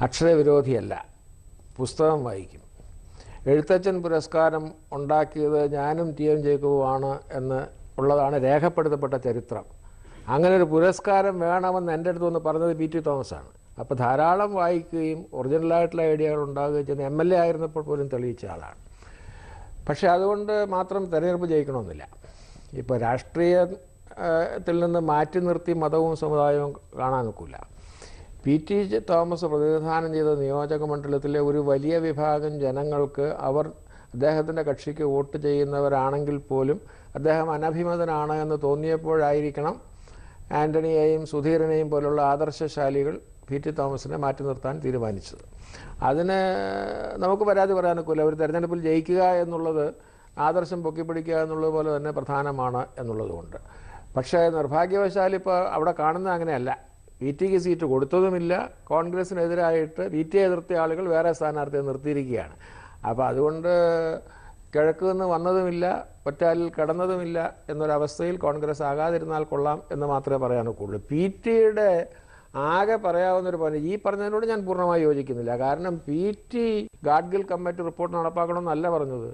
അക്ഷരവിരോധിയല്ല, പുസ്തകം വായിക്കും. എഴുത്തച്ഛൻ പുരസ്കാരം ഉണ്ടാക്കിയത് ഞാനും TM ജേക്കബുമാണ് എന്ന് ഉള്ളതാണ് രേഖപ്പെടുത്തപ്പെട്ട ചരിത്രം. അങ്ങനെ ഒരു പുരസ്കാരം വേണമെന്ന് എൻ്റെ അടുത്ത് വന്ന് പറഞ്ഞത് PT തോമസാണ്. അപ്പോൾ ധാരാളം വായിക്കുകയും ഒറിജിനലായിട്ടുള്ള ഐഡിയകൾ ഉണ്ടാകുകയും ചെയ്യുന്ന MLA ആയിരുന്നപ്പോൾ പോലും തെളിയിച്ച ആളാണ്. പക്ഷേ അതുകൊണ്ട് മാത്രം തെരഞ്ഞെടുപ്പ് ജയിക്കണമെന്നില്ല. ഇപ്പോൾ രാഷ്ട്രീയത്തിൽ നിന്ന് മാറ്റി നിർത്തി മതവും സമുദായവും കാണാൻ നിൽക്കില്ല. PT തോമസ് പ്രതിനിധാനം ചെയ്ത നിയോജക മണ്ഡലത്തിലെ ഒരു വലിയ വിഭാഗം ജനങ്ങൾക്ക് അദ്ദേഹത്തിൻ്റെ കക്ഷിക്ക് വോട്ട് ചെയ്യുന്നവരാണെങ്കിൽ പോലും അദ്ദേഹം അനഭിമതനാണ് എന്ന് തോന്നിയപ്പോഴായിരിക്കണം ആൻ്റണിയെയും സുധീരനെയും പോലുള്ള ആദർശശാലികൾ PT തോമസിനെ മാറ്റി നിർത്താൻ തീരുമാനിച്ചത്. അതിന് നമുക്ക് പരാതി പറയാനൊക്കില്ല. ഒരു തെരഞ്ഞെടുപ്പിൽ ജയിക്കുക എന്നുള്ളത് ആദർശം പൊക്കിപ്പിടിക്കുക എന്നുള്ളത് പോലെ തന്നെ പ്രധാനമാണ് എന്നുള്ളതുകൊണ്ട്. പക്ഷേ നിർഭാഗ്യവശാൽ ഇപ്പോൾ അവിടെ കാണുന്നത് അങ്ങനെയല്ല. VTക്ക് സീറ്റ് കൊടുത്തതുമില്ല. കോൺഗ്രസിനെതിരായിട്ട് VTയെ എതിർത്തിയ ആളുകൾ വേറെ സ്ഥാനാർത്ഥിയെ നിർത്തിയിരിക്കുകയാണ്. അപ്പോൾ അതുകൊണ്ട് കിഴക്ക് നിന്ന് വന്നതുമില്ല, ഒറ്റാലിൽ കടന്നതുമില്ല എന്നൊരവസ്ഥയിൽ കോൺഗ്രസ് ആകാതിരുന്നാൽ കൊള്ളാം എന്ന് മാത്രമേ പറയാനൊക്കുള്ളൂ. PTയുടെ ആകെ പറയാവുന്നൊരു point, ഈ പറഞ്ഞതിനോട് ഞാൻ പൂർണ്ണമായി യോജിക്കുന്നില്ല. കാരണം PT ഗാഡ്ഗിൽ കമ്മിറ്റി റിപ്പോർട്ട് നടപ്പാക്കണമെന്നല്ല പറഞ്ഞത്.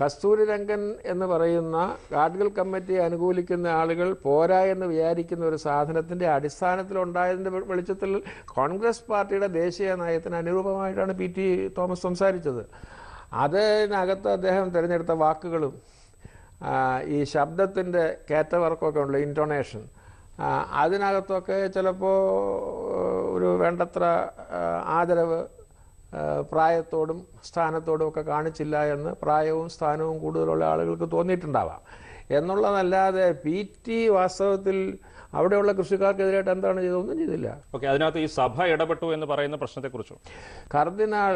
കസ്തൂരി രംഗൻ എന്ന് പറയുന്ന ഗാഡ്ഗിൽ കമ്മിറ്റിയെ അനുകൂലിക്കുന്ന ആളുകൾ പോരാ എന്ന് വിചാരിക്കുന്ന ഒരു സാധനത്തിൻ്റെ അടിസ്ഥാനത്തിലുണ്ടായതിൻ്റെ വെളിച്ചത്തിൽ കോൺഗ്രസ് പാർട്ടിയുടെ ദേശീയ നയത്തിന് അനുരൂപമായിട്ടാണ് PT തോമസ് സംസാരിച്ചത്. അതിനകത്ത് അദ്ദേഹം തിരഞ്ഞെടുത്ത വാക്കുകളും ഈ ശബ്ദത്തിൻ്റെ കയറ്റവർക്കൊക്കെ ഉള്ള ഇൻറ്റോണേഷൻ, അതിനകത്തൊക്കെ ചിലപ്പോൾ ഒരു വേണ്ടത്ര ആദരവ് പ്രായത്തോടും സ്ഥാനത്തോടും ഒക്കെ കാണിച്ചില്ല എന്ന് പ്രായവും സ്ഥാനവും കൂടുതലുള്ള ആളുകൾക്ക് തോന്നിയിട്ടുണ്ടാവാം. എന്നുള്ളതല്ലാതെ PT വാസ്തവത്തിൽ അവിടെയുള്ള കൃഷിക്കാർക്കെതിരായിട്ട് എന്താണ് ചെയ്തതൊന്നും ചെയ്തില്ല. ഓക്കെ, അതിനകത്ത് ഈ സഭ ഇടപെട്ടു എന്ന് പറയുന്ന പ്രശ്നത്തെക്കുറിച്ചും കർദിനാൾ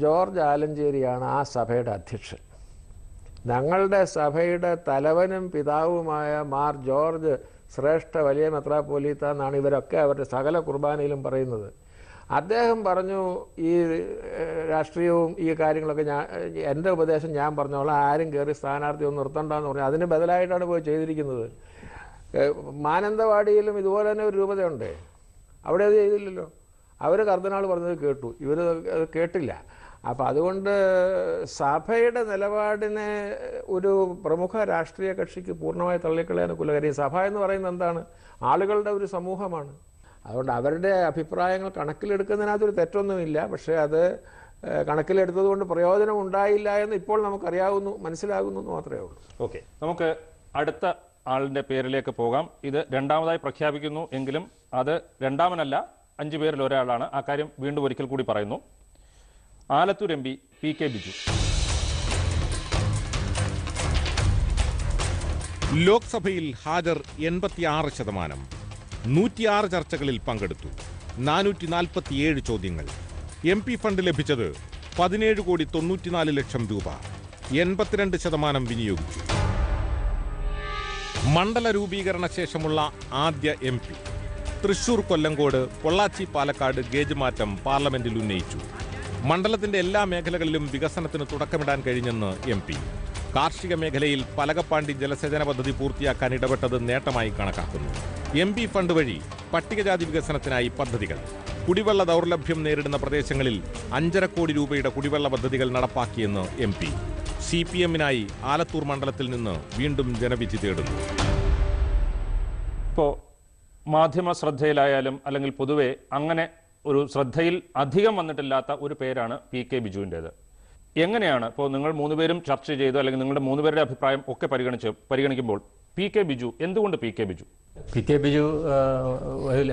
ജോർജ് ആലഞ്ചേരിയാണ് ആ സഭയുടെ അധ്യക്ഷൻ. ഞങ്ങളുടെ സഭയുടെ തലവനും പിതാവുമായ മാർ ജോർജ് ശ്രേഷ്ഠ വലിയ മെത്രാപ്പോലീത്ത എന്നാണ് ഇവരൊക്കെ അവരുടെ സകല കുർബാനയിലും പറയുന്നത്. അദ്ദേഹം പറഞ്ഞു, ഈ രാഷ്ട്രീയവും ഈ കാര്യങ്ങളൊക്കെ എൻ്റെ ഉപദേശം ഞാൻ പറഞ്ഞോളാം, ആരും കയറി സ്ഥാനാർത്ഥി ഒന്നും നിർത്തണ്ടെന്ന് പറഞ്ഞു. അതിന് ബദലായിട്ടാണ് പോയി ചെയ്തിരിക്കുന്നത്. മാനന്തവാടിയിലും ഇതുപോലെ തന്നെ ഒരു രൂപതയുണ്ട്, അവിടെ അത് ചെയ്തില്ലല്ലോ. അവർ കർദിനാൾ പറഞ്ഞത് കേട്ടു, ഇവർ അത് കേട്ടില്ല. അപ്പം അതുകൊണ്ട് സഭയുടെ നിലപാടിനെ ഒരു പ്രമുഖ രാഷ്ട്രീയ കക്ഷിക്ക് പൂർണ്ണമായി തള്ളിക്കളയാനൊക്കില്ല. കാര്യം സഭ എന്ന് പറയുന്നത് എന്താണ്? ആളുകളുടെ ഒരു സമൂഹമാണ്. അതുകൊണ്ട് അവരുടെ അഭിപ്രായങ്ങൾ കണക്കിലെടുക്കുന്നതിനകത്തൊരു തെറ്റൊന്നുമില്ല. പക്ഷേ അത് കണക്കിലെടുത്തത് കൊണ്ട് പ്രയോജനം ഉണ്ടായില്ല എന്ന് ഇപ്പോൾ നമുക്കറിയാവുന്നു, മനസ്സിലാകുന്നു എന്ന് മാത്രമേ ഉള്ളൂ. ഓക്കെ, നമുക്ക് അടുത്ത ആളിൻ്റെ പേരിലേക്ക് പോകാം. ഇത് രണ്ടാമതായി പ്രഖ്യാപിക്കുന്നു എങ്കിലും അത് രണ്ടാമനല്ല, 5 പേരിൽ ഒരാളാണ്. ആ കാര്യം വീണ്ടും ഒരിക്കൽ കൂടി പറയുന്നു. Alathur MP PK Biju. ലോക്സഭയിൽ ഹാജർ 86%. 106 ചർച്ചകളിൽ പങ്കെടുത്തു. 447 ചോദ്യങ്ങൾ. MP ഫണ്ട് ലഭിച്ചത് 17,94,00,000 രൂപ. 82% വിനിയോഗിച്ചു. മണ്ഡല രൂപീകരണ ശേഷമുള്ള ആദ്യ MP. തൃശൂർ, കൊല്ലങ്കോട്, പൊള്ളാച്ചി, പാലക്കാട് ഗേജ് മാറ്റം പാർലമെന്റിൽ ഉന്നയിച്ചു. മണ്ഡലത്തിന്റെ എല്ലാ മേഖലകളിലും വികസനത്തിന് തുടക്കമിടാൻ കഴിഞ്ഞെന്ന് MP. കാർഷിക മേഖലയിൽ പലകപ്പാണ്ടി ജലസേചന പദ്ധതി പൂർത്തിയാക്കാൻ ഇടപെട്ടത് നേട്ടമായി കണക്കാക്കുന്നു. MP ഫണ്ട് വഴി പട്ടികജാതി വികസനത്തിനായി പദ്ധതികൾ. കുടിവെള്ള ദൗർലഭ്യം നേരിടുന്ന പ്രദേശങ്ങളിൽ 5.5 കോടി രൂപയുടെ കുടിവെള്ള പദ്ധതികൾ നടപ്പാക്കിയെന്ന് MP. CPM-നായി ആലത്തൂർ മണ്ഡലത്തിൽ നിന്ന് വീണ്ടും ജനവിധി തേടുന്നു. ഇപ്പോൾ മാധ്യമ ശ്രദ്ധയിലായാലും അല്ലെങ്കിൽ പൊതുവെ അങ്ങനെ ഒരു ശ്രദ്ധയിൽ അധികം വന്നിട്ടില്ലാത്ത ഒരു പേരാണ് PK ബിജുവിൻ്റേത്. എങ്ങനെയാണ് ഇപ്പോൾ നിങ്ങൾ 3 പേരും ചർച്ച ചെയ്തു, അല്ലെങ്കിൽ നിങ്ങളുടെ 3 പേരുടെ അഭിപ്രായം ഒക്കെ പരിഗണിക്കുമ്പോൾ PK ബിജു, എന്തുകൊണ്ട് PK ബിജു? PK ബിജു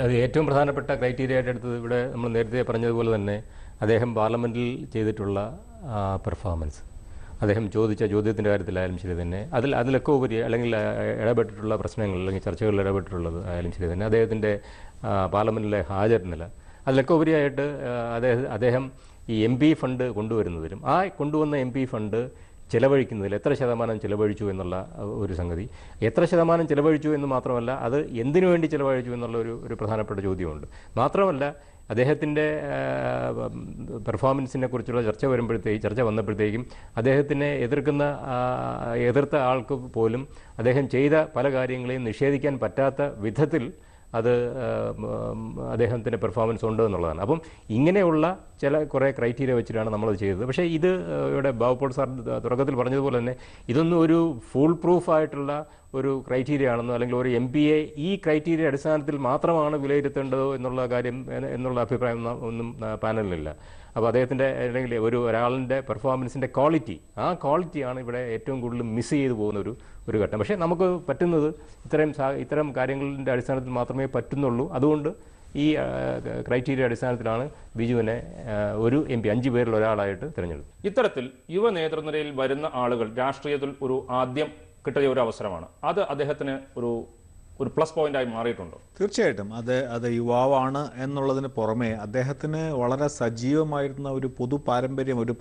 അത് ഏറ്റവും പ്രധാനപ്പെട്ട ക്രൈറ്റീരിയ ആയിട്ട് എടുത്തത് ഇവിടെ നമ്മൾ നേരത്തെ പറഞ്ഞതുപോലെ തന്നെ അദ്ദേഹം പാർലമെൻറ്റിൽ ചെയ്തിട്ടുള്ള പെർഫോമൻസ്, അദ്ദേഹം ചോദിച്ച ചോദ്യത്തിൻ്റെ കാര്യത്തിലായാലും ശരി തന്നെ, അതിലൊക്കെ ഉപരി അല്ലെങ്കിൽ ഇടപെട്ടിട്ടുള്ള പ്രശ്നങ്ങൾ അല്ലെങ്കിൽ ചർച്ചകളിൽ ഇടപെട്ടിട്ടുള്ളത് ആയാലും ശരി തന്നെ, അദ്ദേഹത്തിൻ്റെ പാർലമെൻറ്റിലെ ഹാജർ നില, അതിലൊക്കെ ഉപരിയായിട്ട് അദ്ദേഹം ഈ MP ഫണ്ട് കൊണ്ടുവരുന്നതിലും ആ കൊണ്ടുവന്ന MP ഫണ്ട് ചിലവഴിക്കുന്നതിൽ എത്ര ശതമാനം ചിലവഴിച്ചു എന്നുള്ള ഒരു സംഗതി, എത്ര ശതമാനം ചിലവഴിച്ചു എന്ന് മാത്രമല്ല അത് എന്തിനു വേണ്ടി ചിലവഴിച്ചു എന്നുള്ള ഒരു പ്രധാനപ്പെട്ട ചോദ്യമുണ്ട്. മാത്രമല്ല അദ്ദേഹത്തിൻ്റെ പെർഫോമൻസിനെ കുറിച്ചുള്ള ചർച്ച വന്നപ്പോഴത്തേക്കും അദ്ദേഹത്തിനെ എതിർത്ത ആൾക്ക് പോലും അദ്ദേഹം ചെയ്ത പല കാര്യങ്ങളെയും നിഷേധിക്കാൻ പറ്റാത്ത വിധത്തിൽ അത് അദ്ദേഹത്തിൻ്റെ പെർഫോമൻസ് ഉണ്ട് എന്നുള്ളതാണ്. അപ്പം ഇങ്ങനെയുള്ള കുറേ ക്രൈറ്റീരിയ വെച്ചിട്ടാണ് നമ്മളത് ചെയ്തത്. പക്ഷേ ഇത് ഇവിടെ ബാബുപോൾ സാർ തുടക്കത്തിൽ പറഞ്ഞതുപോലെ തന്നെ ഇതൊന്നും ഒരു ഫുൾ പ്രൂഫ് ആയിട്ടുള്ള ഒരു ക്രൈറ്റീരിയ ആണെന്നോ അല്ലെങ്കിൽ ഒരു MP-യെ ഈ ക്രൈറ്റീരിയ അടിസ്ഥാനത്തിൽ മാത്രമാണ് വിലയിരുത്തേണ്ടതോ എന്നുള്ള കാര്യം എന്നുള്ള അഭിപ്രായം ഒന്നും പാനലിനില്ല. അപ്പോൾ അദ്ദേഹത്തിൻ്റെ അല്ലെങ്കിൽ ഒരാളിൻ്റെ പെർഫോമൻസിൻ്റെ ആ ക്വാളിറ്റിയാണ് ഇവിടെ ഏറ്റവും കൂടുതൽ മിസ് ചെയ്തു പോകുന്ന ഒരു ഘട്ടം. പക്ഷേ നമുക്ക് പറ്റുന്നത് ഇത്തരം കാര്യങ്ങളുടെ അടിസ്ഥാനത്തിൽ മാത്രമേ പറ്റുന്നുള്ളൂ. അതുകൊണ്ട് ഈ ക്രൈറ്റീരിയ അടിസ്ഥാനത്തിലാണ് ബിജുവിനെ ഒരു MP 5 പേരിൽ ഒരാളായിട്ട് തിരഞ്ഞെടുത്തത്. ഇത്തരത്തിൽ യുവ നേതൃനിരയിൽ വരുന്ന ആളുകൾ രാഷ്ട്രീയത്തിൽ ഒരു ആദ്യം കിട്ടിയ ഒരു അവസരമാണ്. അത് അദ്ദേഹത്തിന് ഒരു പ്ലസ് പോയിന്റായി മാറിയിട്ടുണ്ടോ? തീർച്ചയായിട്ടും അത് യുവാവാണ് എന്നുള്ളതിന് പുറമെ അദ്ദേഹത്തിന് വളരെ സജീവമായിരുന്ന ഒരു പാരമ്പര്യം, ഒരു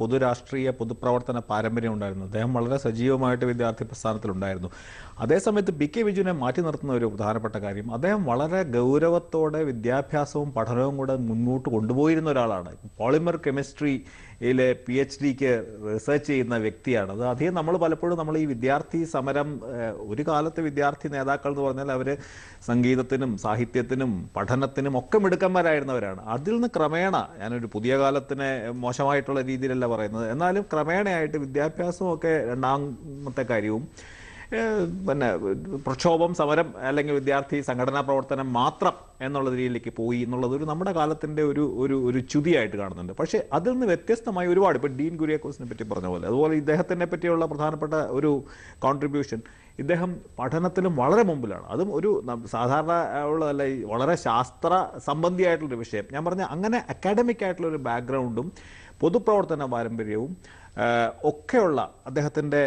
പൊതുപ്രവർത്തന പാരമ്പര്യം ഉണ്ടായിരുന്നു. അദ്ദേഹം വളരെ സജീവമായിട്ട് വിദ്യാർത്ഥി പ്രസ്ഥാനത്തിലുണ്ടായിരുന്നു. അതേസമയത്ത് PK ബിജുവിനെ മാറ്റി നിർത്തുന്ന ഒരു പ്രധാനപ്പെട്ട കാര്യം, അദ്ദേഹം വളരെ ഗൗരവത്തോടെ വിദ്യാഭ്യാസവും പഠനവും കൂടെ മുന്നോട്ട് കൊണ്ടുപോയിരുന്ന ഒരാളാണ്. പോളിമർ കെമിസ്ട്രിയിലെ PhDക്ക് റിസർച്ച് ചെയ്യുന്ന വ്യക്തിയാണ്. അത് അധികം നമ്മൾ പലപ്പോഴും ഈ വിദ്യാർത്ഥി സമരം, ഒരു കാലത്ത് വിദ്യാർത്ഥി നേതാക്കൾ എന്ന് പറഞ്ഞാൽ അവർ സംഗീതത്തിനും സാഹിത്യത്തിനും പഠനത്തിനും ഒക്കെ മിടുക്കന്മാരായിരുന്നവരാണ്. അതിൽ നിന്ന് ക്രമേണ, ഞാനൊരു പുതിയ കാലത്തിനെ മോശമായിട്ടുള്ള രീതിയിലല്ല പറയുന്നത്, എന്നാലും ക്രമേണയായിട്ട് വിദ്യാഭ്യാസവും ഒക്കെ രണ്ടാമത്തെ കാര്യവും, പിന്നെ പ്രക്ഷോഭം, സമരം അല്ലെങ്കിൽ വിദ്യാർത്ഥി സംഘടനാ പ്രവർത്തനം മാത്രം എന്നുള്ള രീതിയിലേക്ക് പോയി എന്നുള്ളത് നമ്മുടെ കാലത്തിൻ്റെ ഒരു ച്യുതിയായിട്ട് കാണുന്നുണ്ട്. പക്ഷേ അതിൽ നിന്ന് വ്യത്യസ്തമായി ഒരുപാട്, ഇപ്പോൾ ഡീൻ കുര്യാക്കോസിനെ പറ്റി പറഞ്ഞ പോലെ, അതുപോലെ ഇദ്ദേഹത്തിനെ പറ്റിയുള്ള പ്രധാനപ്പെട്ട ഒരു കോൺട്രിബ്യൂഷൻ, ഇദ്ദേഹം പഠനത്തിലും വളരെ മുമ്പിലാണ്. അതും ഒരു സാധാരണ ഉള്ളതല്ല, വളരെ ശാസ്ത്ര സംബന്ധിയായിട്ടുള്ളൊരു വിഷയം. ഞാൻ പറഞ്ഞ അങ്ങനെ അക്കാഡമിക് ആയിട്ടുള്ളൊരു ബാക്ക്ഗ്രൗണ്ടും പൊതുപ്രവർത്തന പാരമ്പര്യവും ഒക്കെയുള്ള അദ്ദേഹത്തിൻ്റെ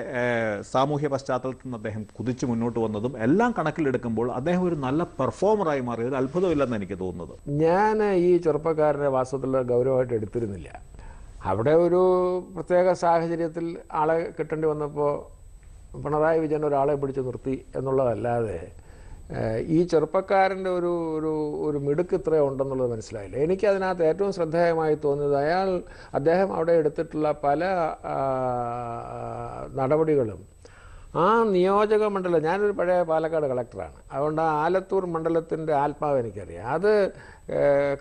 സാമൂഹ്യ പശ്ചാത്തലത്തിൽ നിന്ന് അദ്ദേഹം കുതിച്ച് മുന്നോട്ട് വന്നതും എല്ലാം കണക്കിലെടുക്കുമ്പോൾ അദ്ദേഹം ഒരു നല്ല പെർഫോമറായി മാറിയത് അത്ഭുതമില്ലെന്ന് എനിക്ക് തോന്നുന്നത്. ഞാൻ ഈ ചെറുപ്പക്കാരനെ വാസ്തവത്തിൽ ഗൗരവമായിട്ട് എടുത്തിരുന്നില്ല. അവിടെ ഒരു പ്രത്യേക സാഹചര്യത്തിൽ ആളെ കിട്ടേണ്ടി വന്നപ്പോൾ പിണറായി വിജയൻ ഒരാളെ പിടിച്ച് നിർത്തി എന്നുള്ളതല്ലാതെ ഈ ചെറുപ്പക്കാരൻ്റെ ഒരു മിടുക്ക് ഇത്രയും ഉണ്ടെന്നുള്ളത് മനസ്സിലായില്ല. എനിക്കതിനകത്ത് ഏറ്റവും ശ്രദ്ധേയമായി തോന്നിയത് അദ്ദേഹം അവിടെ എടുത്തിട്ടുള്ള പല നടപടികളും ആ നിയോജക മണ്ഡലം, ഞാനൊരു പഴയ പാലക്കാട് കളക്ടറാണ്, അതുകൊണ്ട് ആ ആലത്തൂർ മണ്ഡലത്തിൻ്റെ ആത്മാവ് എനിക്കറിയാം. അത്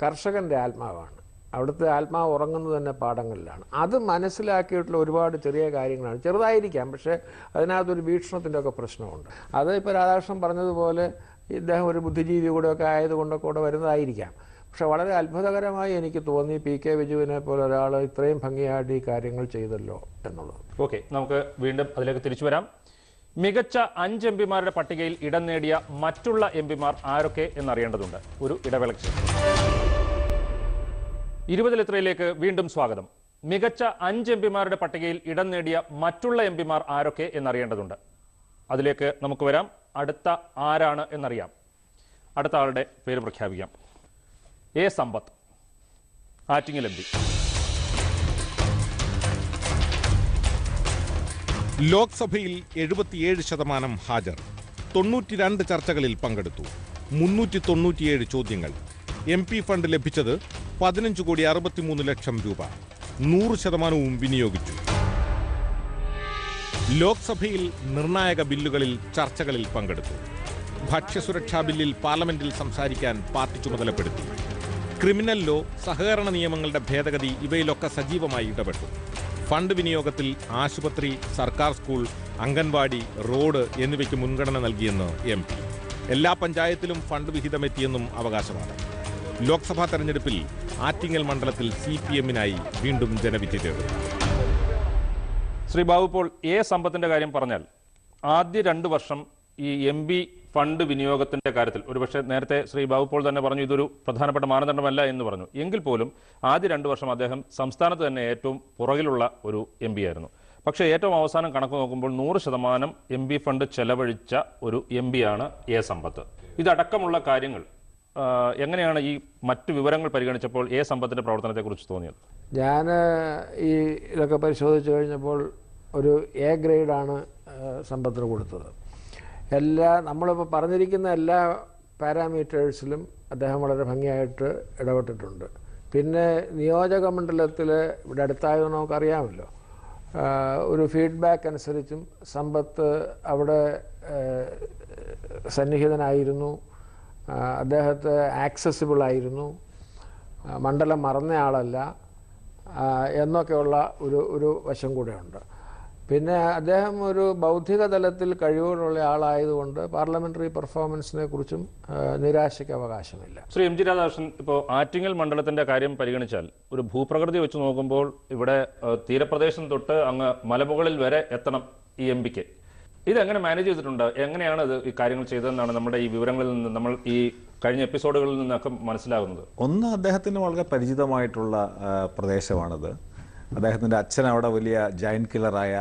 കർഷകൻ്റെ ആത്മാവാണ്. അവിടുത്തെ ആത്മാവ് ഉറങ്ങുന്നത് തന്നെ പാടങ്ങളിലാണ്. അത് മനസ്സിലാക്കിയിട്ടുള്ള ഒരുപാട് ചെറിയ കാര്യങ്ങളാണ്. ചെറുതായിരിക്കാം, പക്ഷേ അതിനകത്തൊരു വീക്ഷണത്തിൻ്റെ ഒക്കെ പ്രശ്നമുണ്ട്. അത് ഇപ്പോൾ രാധാകൃഷ്ണൻ പറഞ്ഞതുപോലെ ഇദ്ദേഹം ഒരു ബുദ്ധിജീവി കൂടെയൊക്കെ ആയതുകൊണ്ടൊക്കെ കൂടെ വരുന്നതായിരിക്കാം. പക്ഷെ വളരെ അത്ഭുതകരമായി എനിക്ക് തോന്നി PK ബിജുവിനെ പോലെ ഒരാൾ ഇത്രയും ഭംഗിയായിട്ട് ഈ കാര്യങ്ങൾ ചെയ്തല്ലോ എന്നുള്ളത്. ഓക്കെ, നമുക്ക് വീണ്ടും അതിലേക്ക് തിരിച്ചു വരാം. മികച്ച 5 MP-മാരുടെ പട്ടികയിൽ ഇടം നേടിയ മറ്റുള്ള MP-മാർ ആരൊക്കെ എന്നറിയേണ്ടതുണ്ട്. ഒരു ഇടവേളയ്ക്ക് ശേഷം 20 ലിത്രയിലേക്ക് വീണ്ടും സ്വാഗതം. മികച്ച 5 MP-മാരുടെ പട്ടികയിൽ ഇടം നേടിയ മറ്റുള്ള MP-മാർ ആരൊക്കെ എന്നറിയേണ്ടതുണ്ട്. അതിലേക്ക് നമുക്ക് വരാം. അടുത്ത ആരാണ് എന്നറിയാം. അടുത്ത ആളുടെ പേര് പ്രഖ്യാപിക്കാം. A. Sampath, Attingal MP. ലോക്സഭയിൽ 77% ഹാജർ, 92 ചർച്ചകളിൽ പങ്കെടുത്തു, 397 ചോദ്യങ്ങൾ. MP ഫണ്ട് ലഭിച്ചത് 15,63 ലക്ഷം രൂപ, 100% വിനിയോഗിച്ചു. ലോക്സഭയിൽ നിർണായക ബില്ലുകളിൽ ചർച്ചകളിൽ പങ്കെടുത്തു. ഭക്ഷ്യസുരക്ഷാ ബില്ലിൽ പാർലമെന്റിൽ സംസാരിക്കാൻ പാർട്ടി ചുമതലപ്പെടുത്തി. ക്രിമിനൽ ലോ, സഹകരണ നിയമങ്ങളുടെ ഭേദഗതി ഇവയിലൊക്കെ സജീവമായി ഇടപെട്ടു. ഫണ്ട് വിനിയോഗത്തിൽ ആശുപത്രി, സർക്കാർ സ്കൂൾ, അംഗൻവാടി, റോഡ് എന്നിവയ്ക്ക് മുൻഗണന നൽകിയെന്ന് MP. എല്ലാ പഞ്ചായത്തിലും ഫണ്ട് വിഹിതമെത്തിയെന്നും അവകാശവാദം. ലോക്സഭാ തെരഞ്ഞെടുപ്പിൽ ആറ്റിങ്ങൽ മണ്ഡലത്തിൽ CPM-നായി വീണ്ടും ജനവിധി തേടും. ശ്രീ ബാബു, ഇപ്പോൾ A. സമ്പത്തിന്റെ കാര്യം പറഞ്ഞാൽ ആദ്യ 2 വർഷം ഈ MP ഫണ്ട് വിനിയോഗത്തിന്റെ കാര്യത്തിൽ ഒരുപക്ഷെ നേരത്തെ ശ്രീ ബാബു പോൾ തന്നെ പറഞ്ഞു ഇതൊരു പ്രധാനപ്പെട്ട മാനദണ്ഡമല്ല എന്ന് പറഞ്ഞു. എങ്കിൽ പോലും ആദ്യ 2 വർഷം അദ്ദേഹം സംസ്ഥാനത്ത് തന്നെ ഏറ്റവും പുറകിലുള്ള ഒരു MP ആയിരുന്നു. പക്ഷേ ഏറ്റവും അവസാനം കണക്ക് നോക്കുമ്പോൾ 100% MP ഫണ്ട് ചെലവഴിച്ച ഒരു MP ആണ് A. സമ്പത്ത്. ഇതടക്കമുള്ള കാര്യങ്ങൾ എങ്ങനെയാണ് ഈ മറ്റു വിവരങ്ങൾ പരിഗണിച്ചപ്പോൾ A. സമ്പത്തിന്റെ പ്രവർത്തനത്തെക്കുറിച്ച് തോന്നിയത്? ഞാൻ ഇതൊക്കെ പരിശോധിച്ച് കഴിഞ്ഞപ്പോൾ ഒരു A ഗ്രേഡാണ് സമ്പത്തിന് കൊടുത്തത്. നമ്മളിപ്പോൾ പറഞ്ഞിരിക്കുന്ന എല്ലാ പാരാമീറ്റേഴ്സിലും അദ്ദേഹം വളരെ ഭംഗിയായിട്ട് ഇടപെട്ടിട്ടുണ്ട്. പിന്നെ നിയോജക മണ്ഡലത്തിൽ ഇവിടെ അടുത്തായത് നമുക്കറിയാമല്ലോ, ഒരു ഫീഡ്ബാക്ക് അനുസരിച്ചും സമ്പത്ത് അവിടെ സന്നിഹിതനായിരുന്നു, അദ്ദേഹത്തെ ആക്സസിബിളായിരുന്നു, മണ്ഡലം മറന്ന ആളല്ല എന്നൊക്കെയുള്ള ഒരു വശം കൂടെയുണ്ട്. പിന്നെ അദ്ദേഹം ഒരു ബൗദ്ധിക തലത്തിൽ കഴിവുകളുള്ള ആളായതുകൊണ്ട് പാർലമെന്ററി പെർഫോമൻസിനെ കുറിച്ചും നിരാശയ്ക്ക് അവകാശമില്ല. ശ്രീ എം ജി രാധാകൃഷ്ണൻ, ഇപ്പോൾ ആറ്റിങ്ങൽ മണ്ഡലത്തിന്റെ കാര്യം പരിഗണിച്ചാൽ ഒരു ഭൂപ്രകൃതി വെച്ച് നോക്കുമ്പോൾ ഇവിടെ തീരപ്രദേശം തൊട്ട് അങ്ങ് മലമുകളിൽ വരെ എത്തണം ഈ എം പിക്ക്. ഇതെങ്ങനെ മാനേജ് ചെയ്തിട്ടുണ്ട്? എങ്ങനെയാണ് ഇത് ഈ കാര്യങ്ങൾ ചെയ്തതെന്നാണ് നമ്മുടെ ഈ വിവരങ്ങളിൽ നിന്ന് നമ്മൾ ഈ കഴിഞ്ഞ എപ്പിസോഡുകളിൽ നിന്നൊക്കെ മനസ്സിലാകുന്നത്. ഒന്ന്, അദ്ദേഹത്തിന് വളരെ പരിചിതമായിട്ടുള്ള പ്രദേശമാണിത്. അദ്ദേഹത്തിൻ്റെ അച്ഛൻ അവിടെ വലിയ ജയന്റ് കില്ലറായ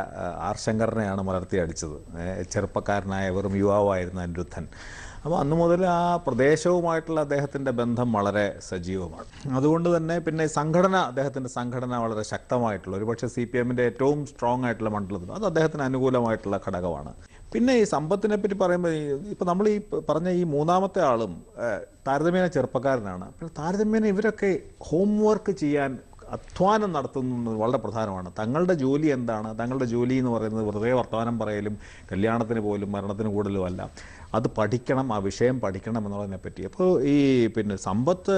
ആർ ശങ്കറിനെയാണ് മലർത്തി അടിച്ചത്. ചെറുപ്പക്കാരനായ വെറും യുവാവായിരുന്ന അനിരുദ്ധൻ. അപ്പോൾ അന്ന് മുതൽ ആ പ്രദേശവുമായിട്ടുള്ള അദ്ദേഹത്തിൻ്റെ ബന്ധം വളരെ സജീവമാണ്. അതുകൊണ്ട് തന്നെ പിന്നെ അദ്ദേഹത്തിൻ്റെ സംഘടന വളരെ ശക്തമായിട്ടുള്ള, ഒരുപക്ഷെ CPM-ൻ്റെ ഏറ്റവും സ്ട്രോങ് ആയിട്ടുള്ള മണ്ഡലത്തിൽ അത് അദ്ദേഹത്തിന് അനുകൂലമായിട്ടുള്ള ഘടകമാണ്. പിന്നെ ഈ സമ്പത്തിനെ പറ്റി പറയുമ്പോൾ ഇപ്പോൾ നമ്മൾ ഈ പറഞ്ഞ ഈ മൂന്നാമത്തെ ആളും താരതമ്യേന ചെറുപ്പക്കാരനാണ്. പിന്നെ താരതമ്യേന ഇവരൊക്കെ ഹോംവർക്ക് ചെയ്യാൻ അധ്വാനം നടത്തുന്നത് വളരെ പ്രധാനമാണ്. തങ്ങളുടെ ജോലി എന്താണ്, തങ്ങളുടെ ജോലി എന്ന് പറയുന്നത് വെറുതെ വർത്തമാനം പറയലും കല്യാണത്തിന് പോലും മരണത്തിന് കൂടുതലും അല്ല. അത് പഠിക്കണം, ആ വിഷയം പഠിക്കണം എന്നുള്ളതിനെ പറ്റി. അപ്പോൾ ഈ പിന്നെ സമ്പത്ത്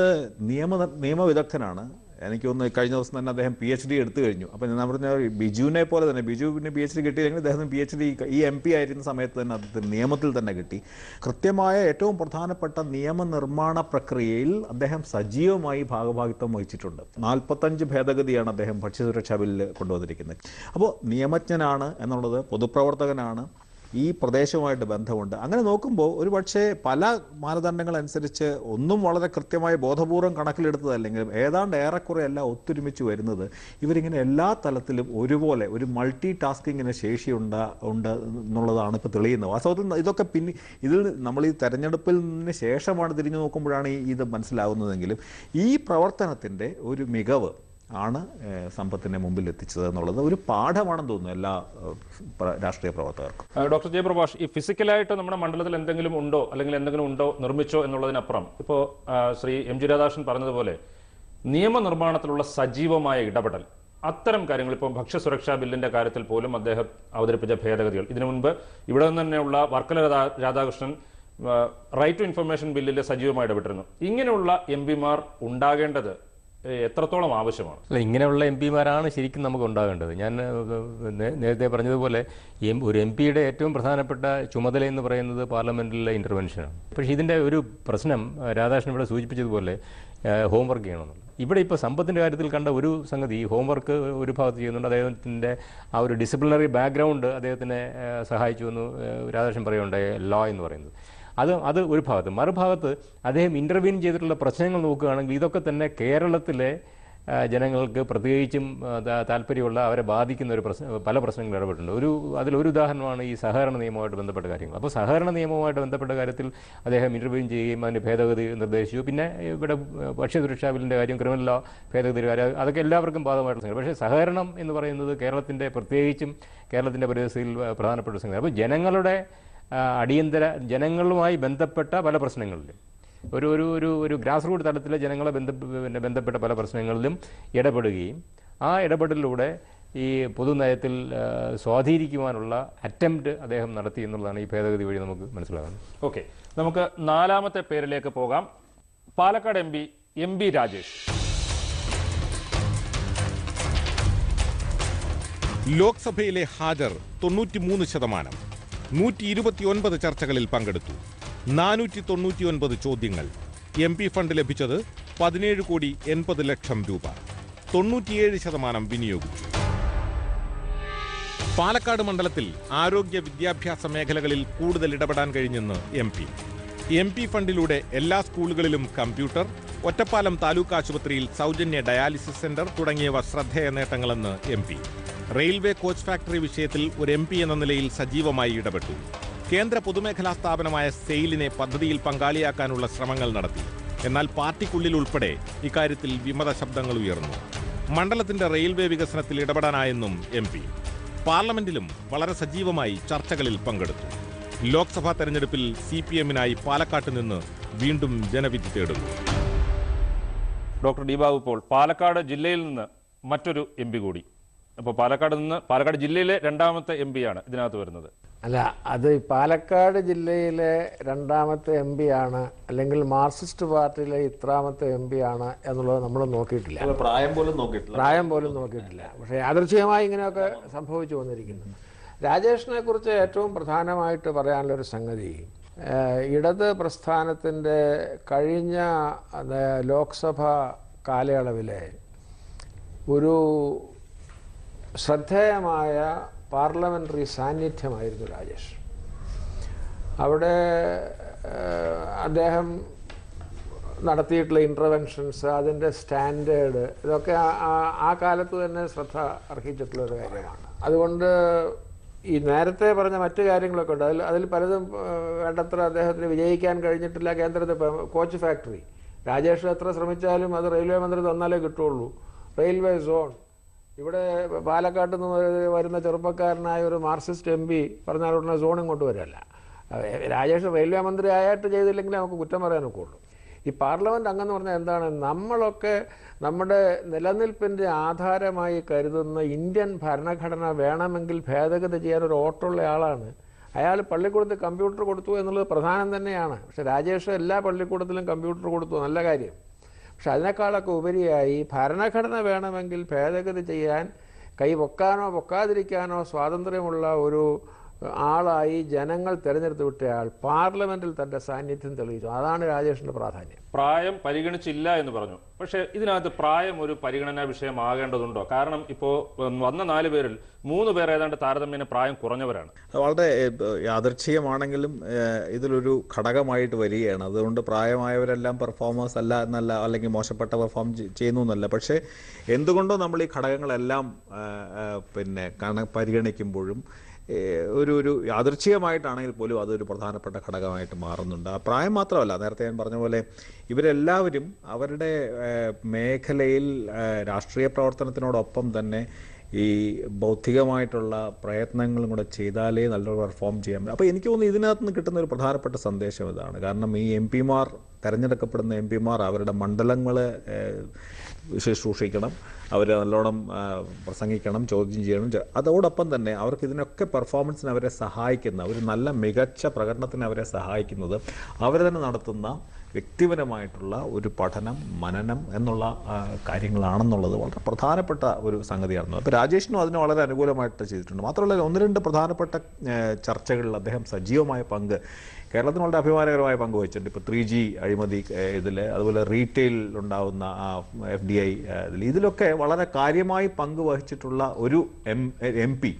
നിയമവിദഗ്ധനാണ്. എനിക്ക് തോന്നുന്നു കഴിഞ്ഞ ദിവസം തന്നെ അദ്ദേഹം PhD എടുത്തു കഴിഞ്ഞു. അപ്പോൾ ഞാൻ പറഞ്ഞ ബിജുവിനെ പോലെ തന്നെ, ബിജുവിന് PhD കിട്ടിയില്ലെങ്കിൽ അദ്ദേഹത്തിന് PhD ഈ MP ആയിരുന്ന സമയത്ത് തന്നെ അദ്ദേഹത്തിന് നിയമത്തിൽ തന്നെ കിട്ടി. കൃത്യമായ ഏറ്റവും പ്രധാനപ്പെട്ട നിയമനിർമ്മാണ പ്രക്രിയയിൽ അദ്ദേഹം സജീവമായി ഭാഗഭാഗിത്വം വഹിച്ചിട്ടുണ്ട്. 45 ഭേദഗതിയാണ് അദ്ദേഹം ഭക്ഷ്യസുരക്ഷാ ബില്ലിൽ കൊണ്ടുവന്നിരിക്കുന്നത്. അപ്പോൾ നിയമജ്ഞനാണ് എന്നുള്ളത്, പൊതുപ്രവർത്തകനാണ്, ഈ പ്രദേശവുമായിട്ട് ബന്ധമുണ്ട്. അങ്ങനെ നോക്കുമ്പോൾ ഒരു പക്ഷേ പല മാനദണ്ഡങ്ങളനുസരിച്ച് ഒന്നും വളരെ കൃത്യമായി ബോധപൂർവം കണക്കിലെടുത്തതല്ലെങ്കിലും ഏതാണ്ട് ഏറെക്കുറെ എല്ലാം ഒത്തൊരുമിച്ച് വരുന്നത് ഇവരിങ്ങനെ എല്ലാ തലത്തിലും ഒരുപോലെ ഒരു മൾട്ടി ടാസ്കിങ്ങിന് ശേഷിയുണ്ട് എന്നുള്ളതാണ് ഇപ്പോൾ തെളിയുന്നത്. വാസ്തവത്തിൽ ഇതൊക്കെ ഇതിൽ നമ്മൾ ഈ തെരഞ്ഞെടുപ്പിന് ശേഷമാണ് തിരിഞ്ഞു നോക്കുമ്പോഴാണ് ഇത് മനസ്സിലാവുന്നതെങ്കിലും ഈ പ്രവർത്തനത്തിൻ്റെ ഒരു മികവ് ആണ് സമ്പത്തിനെ മുമ്പിൽ എത്തിച്ചത് എന്നുള്ളത് ഒരു പാഠമാണെന്ന് തോന്നുന്നു എല്ലാ രാഷ്ട്രീയ പ്രവർത്തകർക്കും. ഡോക്ടർ ജയപ്രകാശ്, ഈ ഫിസിക്കലായിട്ട് നമ്മുടെ മണ്ഡലത്തിൽ എന്തെങ്കിലും ഉണ്ടോ, അല്ലെങ്കിൽ എന്തെങ്കിലും ഉണ്ടോ, നിർമ്മിച്ചോ എന്നുള്ളതിനപ്പുറം ഇപ്പോൾ ശ്രീ എം ജി രാധാകൃഷ്ണൻ പറഞ്ഞതുപോലെ നിയമനിർമ്മാണത്തിലുള്ള സജീവമായ ഇടപെടൽ, അത്തരം കാര്യങ്ങൾ, ഇപ്പോൾ ഭക്ഷ്യസുരക്ഷാ ബില്ലിന്റെ കാര്യത്തിൽ പോലും അദ്ദേഹം അവതരിപ്പിച്ച ഭേദഗതികൾ, ഇതിനു മുൻപ് ഇവിടെ നിന്ന് തന്നെയുള്ള Varkala Radhakrishnan right to information ബില്ലിൽ സജീവമായി ഇടപെട്ടിരുന്നു. ഇങ്ങനെയുള്ള MP-മാർ ഉണ്ടാകേണ്ടത് എത്രത്തോളം ആവശ്യമാണ്? അല്ല, ഇങ്ങനെയുള്ള MP-മാരാണ് ശരിക്കും നമുക്ക് ഉണ്ടാകേണ്ടത്. ഞാൻ നേരത്തെ പറഞ്ഞതുപോലെ ഒരു MP-യുടെ ഏറ്റവും പ്രധാനപ്പെട്ട ചുമതല എന്ന് പറയുന്നത് പാർലമെന്റിലെ ഇന്റർവെൻഷനാണ്. പക്ഷേ ഇതിൻ്റെ ഒരു പ്രശ്നം രാധാകൃഷ്ണൻ ഇവിടെ സൂചിപ്പിച്ചതുപോലെ ഹോംവർക്ക് ചെയ്യണമെന്നുള്ളത്. ഇവിടെ ഇപ്പോൾ സമ്പത്തിൻ്റെ കാര്യത്തിൽ കണ്ട ഒരു സംഗതി, ഹോംവർക്ക് ഒരു ഭാഗത്ത് ചെയ്യുന്നുണ്ട്. അദ്ദേഹത്തിൻ്റെ ആ ഒരു ഡിസിപ്ലിനറി ബാക്ക്ഗ്രൗണ്ട് അദ്ദേഹത്തിനെ സഹായിച്ചു എന്ന് രാധാകൃഷ്ണൻ പറയുന്നുണ്ട്, ലോ എന്ന് പറയുന്നത്. അത് ഒരു ഭാഗത്ത്. മറുഭാഗത്ത് അദ്ദേഹം ഇൻ്റർവ്യൂൻ ചെയ്തിട്ടുള്ള പ്രശ്നങ്ങൾ നോക്കുകയാണെങ്കിൽ ഇതൊക്കെ തന്നെ കേരളത്തിലെ ജനങ്ങൾക്ക് പ്രത്യേകിച്ചും താല്പര്യമുള്ള, അവരെ ബാധിക്കുന്ന പല പ്രശ്നങ്ങൾ ഇടപെട്ടിട്ടുണ്ട്. അതിലൊരു ഉദാഹരണമാണ് ഈ സഹകരണ നിയമവുമായിട്ട് ബന്ധപ്പെട്ട കാര്യങ്ങൾ. അപ്പോൾ സഹകരണ നിയമവുമായിട്ട് ബന്ധപ്പെട്ട കാര്യത്തിൽ അദ്ദേഹം ഇൻ്റർവ്യൂ ചെയ്യുകയും അതിന് ഭേദഗതി നിർദ്ദേശിച്ചു. പിന്നെ ഇവിടെ ഭക്ഷ്യസുരക്ഷാ ബില്ലിൻ്റെ കാര്യം, ക്രിമിനൽ ലോ ഭേദഗതി കാര്യം, അതൊക്കെ എല്ലാവർക്കും ബാധകമായിട്ടുള്ള സംഗതി. പക്ഷേ സഹകരണം എന്ന് പറയുന്നത് പ്രത്യേകിച്ചും കേരളത്തിൻ്റെ പരിസ്ഥിതിയിൽ പ്രധാനപ്പെട്ട സംഗതി. അപ്പോൾ ജനങ്ങളുമായി ബന്ധപ്പെട്ട പല പ്രശ്നങ്ങളിലും ഒരു ഗ്രാസ് റൂട്ട് തലത്തിലെ ജനങ്ങളെ ബന്ധപ്പെട്ട പല പ്രശ്നങ്ങളിലും ഇടപെടുകയും ആ ഇടപെടലിലൂടെ ഈ പൊതുനയത്തിൽ സ്വാധീനിക്കുവാനുള്ള അറ്റംപ്റ്റ് അദ്ദേഹം നടത്തി എന്നുള്ളതാണ് ഈ ഭേദഗതി വഴി നമുക്ക് മനസ്സിലാകുന്നത്. ഓക്കെ, നമുക്ക് നാലാമത്തെ പേരിലേക്ക് പോകാം. പാലക്കാട് MP രാജേഷ്. ലോക്സഭയിലെ ഹാജർ 93%. 129 ചർച്ചകളിൽ പങ്കെടുത്തു. 499 ചോദ്യങ്ങൾ. MP ഫണ്ട് ലഭിച്ചത് 17,80,00,000 രൂപ. 97% വിനിയോഗിച്ചു. പാലക്കാട് മണ്ഡലത്തിൽ ആരോഗ്യ വിദ്യാഭ്യാസ മേഖലകളിൽ കൂടുതൽ ഇടപെടാൻ കഴിഞ്ഞെന്ന് MP ഫണ്ടിലൂടെ എല്ലാ സ്കൂളുകളിലും കമ്പ്യൂട്ടർ, ഒറ്റപ്പാലം താലൂക്ക് ആശുപത്രിയിൽ സൗജന്യ ഡയാലിസിസ് സെന്റർ തുടങ്ങിയവ ശ്രദ്ധേയ നേട്ടങ്ങളെന്ന് MP. റെയിൽവേ കോച്ച് ഫാക്ടറി വിഷയത്തിൽ ഒരു MP എന്ന നിലയിൽ സജീവമായി ഇടപെട്ടു. കേന്ദ്ര പൊതുമേഖലാ സ്ഥാപനമായ സെയിലിനെ പദ്ധതിയിൽ പങ്കാളിയാക്കാനുള്ള ശ്രമങ്ങൾ നടത്തി. എന്നാൽ പാർട്ടിക്കുള്ളിൽ ഉൾപ്പെടെ ഇക്കാര്യത്തിൽ വിമത ശബ്ദങ്ങൾ ഉയർന്നു. മണ്ഡലത്തിന്റെ റെയിൽവേ വികസനത്തിൽ ഇടപെടാനായെന്നും MP. പാർലമെന്റിലും വളരെ സജീവമായി ചർച്ചകളിൽ പങ്കെടുത്തു. ലോക്സഭാ തെരഞ്ഞെടുപ്പിൽ CPM-നായി പാലക്കാട്ട് നിന്ന് വീണ്ടും ജനവിധി തേടുന്നു. ഡോക്ടർ ഡി ബാബു, ഇപ്പോൾ പാലക്കാട് ജില്ലയിൽ നിന്ന് മറ്റൊരു MP കൂടി. അപ്പോൾ പാലക്കാട് ജില്ലയിലെ രണ്ടാമത്തെ MP-യാണ് ഇതിനകത്ത് വരുന്നത്. അല്ല, അത് പാലക്കാട് ജില്ലയിലെ രണ്ടാമത്തെ MP ആണ്, അല്ലെങ്കിൽ മാർക്സിസ്റ്റ് പാർട്ടിയിലെ ഇത്രാമത്തെ MP ആണ് എന്നുള്ളത് നമ്മൾ നോക്കിയിട്ടില്ല. പ്രായം പോലും നോക്കിയിട്ടില്ല. പക്ഷേ യാദൃച്ഛികമായി ഇങ്ങനെയൊക്കെ സംഭവിച്ചു വന്നിരിക്കുന്നു. രാജേഷിനെ കുറിച്ച് ഏറ്റവും പ്രധാനമായിട്ട് പറയാനുള്ളൊരു സംഗതി, ഇടത് പ്രസ്ഥാനത്തിൻ്റെ കഴിഞ്ഞ ലോക്സഭാ കാലയളവിലെ ഒരു ശ്രദ്ധേയമായ പാർലമെൻ്ററി സാന്നിധ്യമായിരുന്നു രാജേഷ്. അവിടെ അദ്ദേഹം നടത്തിയിട്ടുള്ള ഇൻ്റർവെൻഷൻസ്, അതിൻ്റെ സ്റ്റാൻഡേർഡ്, ഇതൊക്കെ ആ കാലത്ത് തന്നെ ശ്രദ്ധ അർഹിച്ചിട്ടുള്ളൊരു കാര്യമാണ്. അതുകൊണ്ട് ഈ നേരത്തെ പറഞ്ഞ മറ്റു കാര്യങ്ങളൊക്കെ ഉണ്ട്. അതിൽ പലതും വേണ്ടത്ര അദ്ദേഹത്തിന് വിജയിക്കാൻ കഴിഞ്ഞിട്ടില്ല. കേന്ദ്രത്തിൽ കോച്ച് ഫാക്ടറി, രാജേഷ് എത്ര ശ്രമിച്ചാലും അത് റെയിൽവേ മന്ത്രി തന്നാലേ കിട്ടുള്ളൂ. റെയിൽവേ സോൺ, ഇവിടെ പാലക്കാട്ട് നിന്ന് വരുന്ന ചെറുപ്പക്കാരനായ ഒരു മാർക്സിസ്റ്റ് MP പറഞ്ഞാൽ ഉടനെ സോൺ ഇങ്ങോട്ട് വരില്ല. രാജേഷ് റെയിൽവേ മന്ത്രി ആയിട്ട് ചെയ്തില്ലെങ്കിൽ നമുക്ക് കുറ്റം പറയാനൊക്കെ ഉള്ളൂ. ഈ പാർലമെൻറ്റ് അംഗം എന്ന് പറഞ്ഞാൽ എന്താണ്? നമ്മളൊക്കെ നമ്മുടെ നിലനിൽപ്പിൻ്റെ ആധാരമായി കരുതുന്ന ഇന്ത്യൻ ഭരണഘടന വേണമെങ്കിൽ ഭേദഗതി ചെയ്യാൻ ഒരു ഓട്ടമുള്ള ആളാണ്. അയാൾ പള്ളിക്കൂടത്തിൽ കമ്പ്യൂട്ടർ കൊടുത്തു എന്നുള്ളത് പ്രധാനം തന്നെയാണ്. പക്ഷേ രാജേഷ് എല്ലാ പള്ളിക്കൂടത്തിലും കമ്പ്യൂട്ടർ കൊടുത്തു, നല്ല കാര്യം. പക്ഷെ അതിനേക്കാളൊക്കെ ഉപരിയായി ഭരണഘടന വേണമെങ്കിൽ ഭേദഗതി ചെയ്യാൻ കൈ പൊക്കാനോ പൊക്കാതിരിക്കാനോ സ്വാതന്ത്ര്യമുള്ള ഒരു ആളായി ജനങ്ങൾ തിരഞ്ഞെടുത്ത് വിട്ടയാൾ പാർലമെന്റിൽ തന്റെ സാന്നിധ്യം തെളിയിച്ചു. അതാണ് രാജേഷിന്റെ പ്രാധാന്യം. പ്രായം പരിഗണിച്ചില്ല എന്ന് പറഞ്ഞു. പക്ഷേ ഇതിനകത്ത് പ്രായം ഒരു പരിഗണനാ വിഷയമാകേണ്ടതുണ്ടോ? കാരണം ഇപ്പോൾ വന്ന 4 പേരിൽ 3 പേർ ഏതാണ്ട് താരതമ്യേന പ്രായം കുറഞ്ഞവരാണ്. വളരെ യാദൃച്ഛികമാണെങ്കിലും ഇതിലൊരു ഘടകമായിട്ട് വരികയാണ്. അതുകൊണ്ട് പ്രായമായവരെല്ലാം പെർഫോമേഴ്സ് അല്ല എന്നല്ല, അല്ലെങ്കിൽ മോശപ്പെട്ട പെർഫോം ചെയ്യുന്നു എന്നല്ല. പക്ഷേ എന്തുകൊണ്ടോ നമ്മൾ ഈ ഘടകങ്ങളെല്ലാം പരിഗണിക്കുമ്പോഴും ഒരു യാദൃച്ഛികമായിട്ടാണെങ്കിൽ പോലും അതൊരു പ്രധാനപ്പെട്ട ഘടകമായിട്ട് മാറുന്നുണ്ട്. ആ പ്രായം മാത്രമല്ല, നേരത്തെ ഞാൻ പറഞ്ഞ പോലെ ഇവരെല്ലാവരും അവരുടെ മേഖലയിൽ രാഷ്ട്രീയ പ്രവർത്തനത്തിനോടൊപ്പം തന്നെ ഈ ബൗദ്ധികമായിട്ടുള്ള പ്രയത്നങ്ങളും കൂടെ ചെയ്താലേ നല്ലൊരു പെർഫോം ചെയ്യാൻ പറ്റും. അപ്പോൾ എനിക്ക് തോന്നുന്നു ഇതിനകത്ത് നിന്ന് കിട്ടുന്ന ഒരു പ്രധാനപ്പെട്ട സന്ദേശം ഇതാണ്. കാരണം ഈ MP-മാർ, തിരഞ്ഞെടുക്കപ്പെടുന്ന MP-മാർ അവരുടെ മണ്ഡലങ്ങളെ ശുശ്രൂഷിക്കണം, അവർ നല്ലോണം പ്രസംഗിക്കണം, ചോദ്യം ചെയ്യണം. അതോടൊപ്പം തന്നെ അവർക്ക് ഇതിനൊക്കെ പെർഫോമൻസിന് അവരെ സഹായിക്കുന്ന, ഒരു നല്ല മികച്ച പ്രകടനത്തിന് അവരെ സഹായിക്കുന്നത് അവർ തന്നെ നടത്തുന്ന വ്യക്തിപരമായിട്ടുള്ള ഒരു പഠനം, മനനം എന്നുള്ള കാര്യങ്ങളാണെന്നുള്ളത് വളരെ പ്രധാനപ്പെട്ട ഒരു സംഗതിയാണ്. അപ്പോൾ രാജേഷിനും അതിന് വളരെ അനുകൂലമായിട്ട് ചെയ്തിട്ടുണ്ട്. മാത്രമല്ല 1-2 പ്രധാനപ്പെട്ട ചർച്ചകളിൽ അദ്ദേഹം സജീവമായ പങ്ക്, കേരളത്തിന് വളരെ അഭിമാനകരമായ പങ്ക് വഹിച്ചിട്ടുണ്ട്. ഇപ്പോൾ 3G അഴിമതി ഇതിൽ, അതുപോലെ റീറ്റെയിൽ ഉണ്ടാകുന്ന FDI ഇതിലൊക്കെ വളരെ കാര്യമായി പങ്ക് വഹിച്ചിട്ടുള്ള ഒരു MP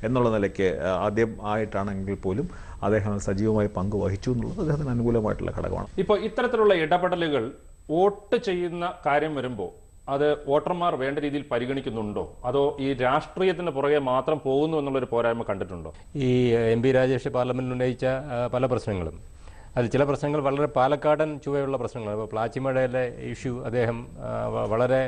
എന്നുള്ള നിലയ്ക്ക് ആദ്യമായിട്ടാണെങ്കിൽ പോലും അദ്ദേഹം സജീവമായി പങ്ക് വഹിച്ചു എന്നുള്ളത് അദ്ദേഹത്തിന് അനുകൂലമായിട്ടുള്ള ഘടകമാണ്. ഇപ്പോൾ ഇത്തരത്തിലുള്ള ഇടപെടലുകൾ വോട്ട് ചെയ്യുന്ന കാര്യം വരുമ്പോൾ അത് വോട്ടർമാർ വേണ്ട രീതിയിൽ പരിഗണിക്കുന്നുണ്ടോ, അതോ ഈ രാഷ്ട്രീയത്തിന് പുറകെ മാത്രം പോകുന്നു എന്നുള്ളൊരു പോരായ്മ കണ്ടിട്ടുണ്ടോ? ഈ MP രാജേഷ് പാർലമെന്റിൽ ഉന്നയിച്ച പല പ്രശ്നങ്ങളും, അതിൽ ചില പ്രശ്നങ്ങൾ വളരെ പാലക്കാടൻ ചുവയുള്ള പ്രശ്നങ്ങളാണ്. ഇപ്പോൾ പ്ലാച്ചിമടയിലെ ഇഷ്യൂ അദ്ദേഹം വളരെ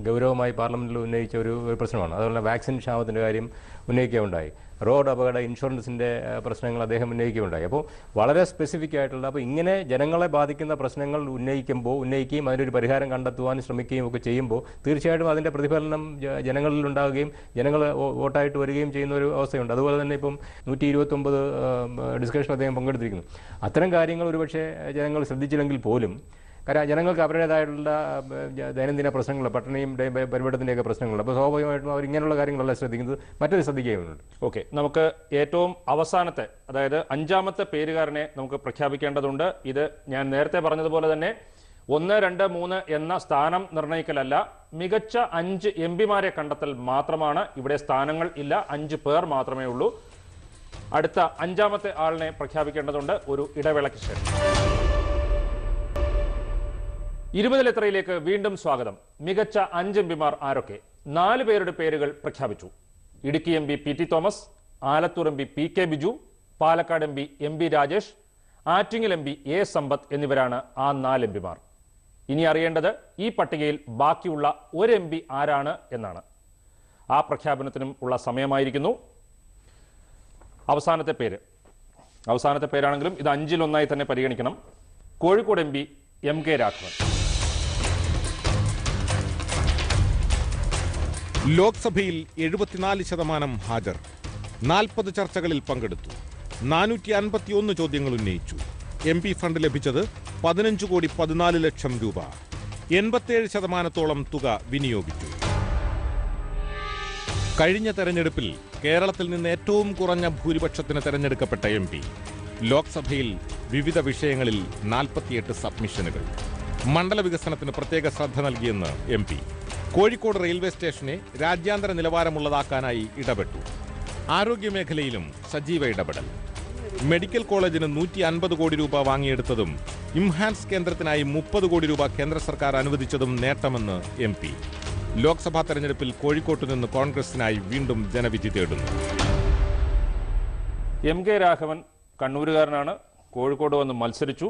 ഗൗരവമായി പാർലമെന്റിൽ ഉന്നയിച്ച ഒരു പ്രശ്നമാണ്. അതുപോലെ വാക്സിൻ ക്ഷാമത്തിൻ്റെ കാര്യം ഉന്നയിക്കുകയുണ്ടായി. റോഡ് അപകട ഇൻഷുറൻസിൻ്റെ പ്രശ്നങ്ങൾ അദ്ദേഹം ഉന്നയിക്കുകയുണ്ടായി. അപ്പോൾ വളരെ സ്പെസിഫിക് ആയിട്ടുള്ള, അപ്പോൾ ഇങ്ങനെ ജനങ്ങളെ ബാധിക്കുന്ന പ്രശ്നങ്ങൾ ഉന്നയിക്കുകയും അതിനൊരു പരിഹാരം കണ്ടെത്തുവാൻ ശ്രമിക്കുകയും ഒക്കെ ചെയ്യുമ്പോൾ തീർച്ചയായിട്ടും അതിൻ്റെ പ്രതിഫലനം ജനങ്ങളിൽ ഉണ്ടാവുകയും ജനങ്ങൾ വോട്ടായിട്ട് വരികയും ചെയ്യുന്ന ഒരു അവസ്ഥയുണ്ട്. അതുപോലെ തന്നെ ഇപ്പം 129 ഡിസ്കഷൻ അദ്ദേഹം പങ്കെടുത്തിരിക്കുന്നു. അത്തരം കാര്യങ്ങൾ ഒരുപക്ഷെ ജനങ്ങൾ ശ്രദ്ധിച്ചില്ലെങ്കിൽ പോലും, കാരണം ജനങ്ങൾക്ക് അവരുടേതായിട്ടുള്ള ദൈനംദിന പ്രശ്നങ്ങൾ, പട്ടിണിയും പരിപാടത്തിൻ്റെയൊക്കെ പ്രശ്നങ്ങളുണ്ട്. അപ്പോൾ സ്വാഭാവികമായിട്ടും അവർ ഇങ്ങനെയുള്ള കാര്യങ്ങളല്ല ശ്രദ്ധിക്കുന്നത്, മറ്റൊരു ശ്രദ്ധിക്കുകയുണ്ട്. ഓക്കെ, നമുക്ക് ഏറ്റവും അവസാനത്തെ, അതായത് 5ാമത്തെ പേരുകാരനെ നമുക്ക് പ്രഖ്യാപിക്കേണ്ടതുണ്ട്. ഇത് ഞാൻ നേരത്തെ പറഞ്ഞതുപോലെ തന്നെ 1, 2, 3 എന്ന സ്ഥാനം നിർണ്ണയിക്കലല്ല, മികച്ച 5 MP-മാരെ കണ്ടെത്തൽ മാത്രമാണ്. ഇവിടെ സ്ഥാനങ്ങൾ ഇല്ല, 5 പേർ മാത്രമേ ഉള്ളൂ. അടുത്ത 5ാമത്തെ ആളിനെ പ്രഖ്യാപിക്കേണ്ടതുണ്ട് ഒരു ഇടവേളയ്ക്ക് ശേഷം. 20 ലെത്രയിലേക്ക് വീണ്ടും സ്വാഗതം. മികച്ച 5 MP-മാർ ആരൊക്കെ? 4 പേരുടെ പേരുകൾ പ്രഖ്യാപിച്ചു. Idukki MP PT Thomas, Alathur MP PK Biju, Palakkad MP MB Rajesh, Attingal MP A സമ്പത്ത് എന്നിവരാണ് ആ 4 MP-മാർ. ഇനി അറിയേണ്ടത് ഈ പട്ടികയിൽ ബാക്കിയുള്ള ഒരു MP ആരാണ് എന്നാണ്. ആ പ്രഖ്യാപനത്തിനും ഉള്ള സമയമായിരിക്കുന്നു. അവസാനത്തെ പേരാണെങ്കിലും ഇത് 5-ൽ 1 തന്നെ പരിഗണിക്കണം. Kozhikode MP MK Raghavan. ലോക്സഭയിൽ 74% ഹാജർ. 40 ചർച്ചകളിൽ പങ്കെടുത്തു. 451 ചോദ്യങ്ങൾ ഉന്നയിച്ചു. MP ഫണ്ട് ലഭിച്ചത് 15,14,00,000 രൂപ. 87% തുക വിനിയോഗിച്ചു. കഴിഞ്ഞ തെരഞ്ഞെടുപ്പിൽ കേരളത്തിൽ നിന്ന് ഏറ്റവും കുറഞ്ഞ ഭൂരിപക്ഷത്തിന് തെരഞ്ഞെടുക്കപ്പെട്ട MP. ലോക്സഭയിൽ വിവിധ വിഷയങ്ങളിൽ 48 സബ്മിഷനുകൾ. മണ്ഡല വികസനത്തിന് പ്രത്യേക ശ്രദ്ധ നൽകിയെന്ന് MP. കോഴിക്കോട് റെയിൽവേ സ്റ്റേഷനെ രാജ്യാന്തര നിലവാരമുള്ളതാക്കാനായി ഇടപെട്ടു. ആരോഗ്യമേഖലയിലും സജീവ ഇടപെടൽ. മെഡിക്കൽ കോളേജിന് 150 കോടി രൂപ വാങ്ങിയെടുത്തതും ഇംഹാൻസ് കേന്ദ്രത്തിനായി 30 കോടി രൂപ കേന്ദ്ര സർക്കാർ അനുവദിച്ചതും നേട്ടമെന്ന് MP. ലോക്സഭാ തെരഞ്ഞെടുപ്പിൽ കോഴിക്കോട്ട് നിന്ന് കോൺഗ്രസിനായി വീണ്ടും ജനവിധി തേടുന്നു. MK രാഘവൻ കണ്ണൂരുകാരനാണ്. കോഴിക്കോട് വന്ന് മത്സരിച്ചു.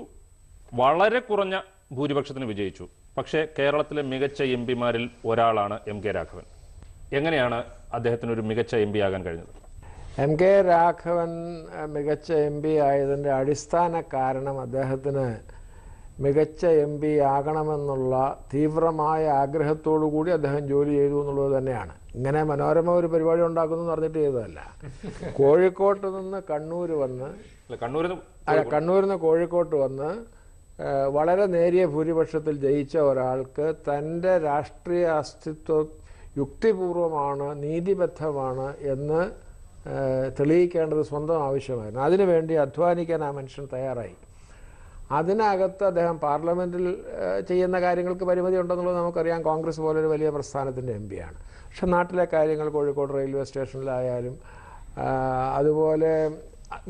വളരെ കുറഞ്ഞ ഭൂരിപക്ഷത്തിന് വിജയിച്ചു. പക്ഷേ കേരളത്തിലെ മികച്ച MP-മാരിൽ ഒരാളാണ് MK രാഘവൻ. എങ്ങനെയാണ് അദ്ദേഹത്തിന് ഒരു മികച്ച MP ആകാൻ കഴിഞ്ഞത്? MK രാഘവൻ മികച്ച MP ആയതിൻ്റെ അടിസ്ഥാന കാരണം അദ്ദേഹത്തിന് മികച്ച MP ആകണമെന്നുള്ള തീവ്രമായ ആഗ്രഹത്തോടു കൂടി അദ്ദേഹം ജോലി ചെയ്തു എന്നുള്ളത് തന്നെയാണ്. ഇങ്ങനെ മനോരമ ഒരു പരിപാടി ഉണ്ടാക്കുന്നു എന്ന് പറഞ്ഞിട്ട് ചെയ്തതല്ല. കോഴിക്കോട്ട് നിന്ന് കണ്ണൂർ വന്ന് കണ്ണൂരിൽ നിന്ന് കോഴിക്കോട്ട് വന്ന് വളരെ നേരിയ ഭൂരിപക്ഷത്തിൽ ജയിച്ച ഒരാൾക്ക് തൻ്റെ രാഷ്ട്രീയ അസ്തിത്വം യുക്തിപൂർവമാണ്, നീതിബദ്ധമാണ് എന്ന് തെളിയിക്കേണ്ടത് സ്വന്തം ആവശ്യമായിരുന്നു. അതിനുവേണ്ടി അധ്വാനിക്കാൻ ആ മനുഷ്യൻ തയ്യാറായി. അതിനകത്ത് അദ്ദേഹം പാർലമെൻറ്റിൽ ചെയ്യുന്ന കാര്യങ്ങൾക്ക് പരിമിതി ഉണ്ടെന്നുള്ളത് നമുക്കറിയാം. കോൺഗ്രസ് പോലൊരു വലിയ പ്രസ്ഥാനത്തിൻ്റെ MP ആണ്. പക്ഷെ നാട്ടിലെ കാര്യങ്ങൾ കോഴിക്കോട് റെയിൽവേ സ്റ്റേഷനിലായാലും അതുപോലെ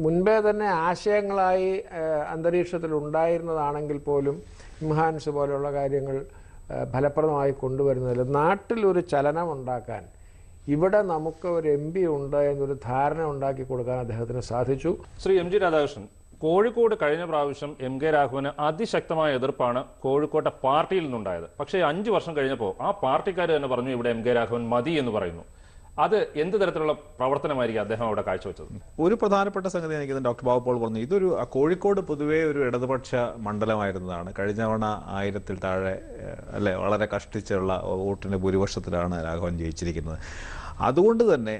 മുൻപേ തന്നെ ആശയങ്ങളായി അന്തരീക്ഷത്തിൽ ഉണ്ടായിരുന്നതാണെങ്കിൽ പോലും ഇംഹാൻസ് പോലെയുള്ള കാര്യങ്ങൾ ഫലപ്രദമായി കൊണ്ടുവരുന്നതിൽ നാട്ടിലൊരു ചലനം ഉണ്ടാക്കാൻ, ഇവിടെ നമുക്ക് ഒരു MP ഉണ്ട് എന്നൊരു ധാരണ ഉണ്ടാക്കി കൊടുക്കാൻ അദ്ദേഹത്തിന് സാധിച്ചു. ശ്രീ MG രാധാകൃഷ്ണൻ, കോഴിക്കോട് കഴിഞ്ഞ പ്രാവശ്യം MK രാഘവന് അതിശക്തമായ എതിർപ്പാണ് കോഴിക്കോട്ടെ പാർട്ടിയിൽ നിന്നുണ്ടായത്. പക്ഷേ 5 വർഷം കഴിഞ്ഞപ്പോൾ ആ പാർട്ടിക്കാർ തന്നെ പറഞ്ഞു ഇവിടെ MK രാഘവൻ മതി എന്ന് പറയുന്നു. അത് എന്ത് തരത്തിലുള്ള പ്രവർത്തനമായിരിക്കും അദ്ദേഹം അവിടെ കാഴ്ചവെച്ചത്? ഒരു പ്രധാനപ്പെട്ട സംഗതി എനിക്ക് ഡോക്ടർ ബാബു പോൾ പറഞ്ഞു. ഇതൊരു കോഴിക്കോട് പൊതുവേ ഒരു ഇടതുപക്ഷ മണ്ഡലമായിരുന്നതാണ്. കഴിഞ്ഞ തവണ 1000-ൽ താഴെ അല്ലെ വളരെ കഷ്ടിച്ചുള്ള വോട്ടിന്റെ ഭൂരിപക്ഷത്തിലാണ് രാഘവൻ ജയിച്ചിരിക്കുന്നത്. അതുകൊണ്ട് തന്നെ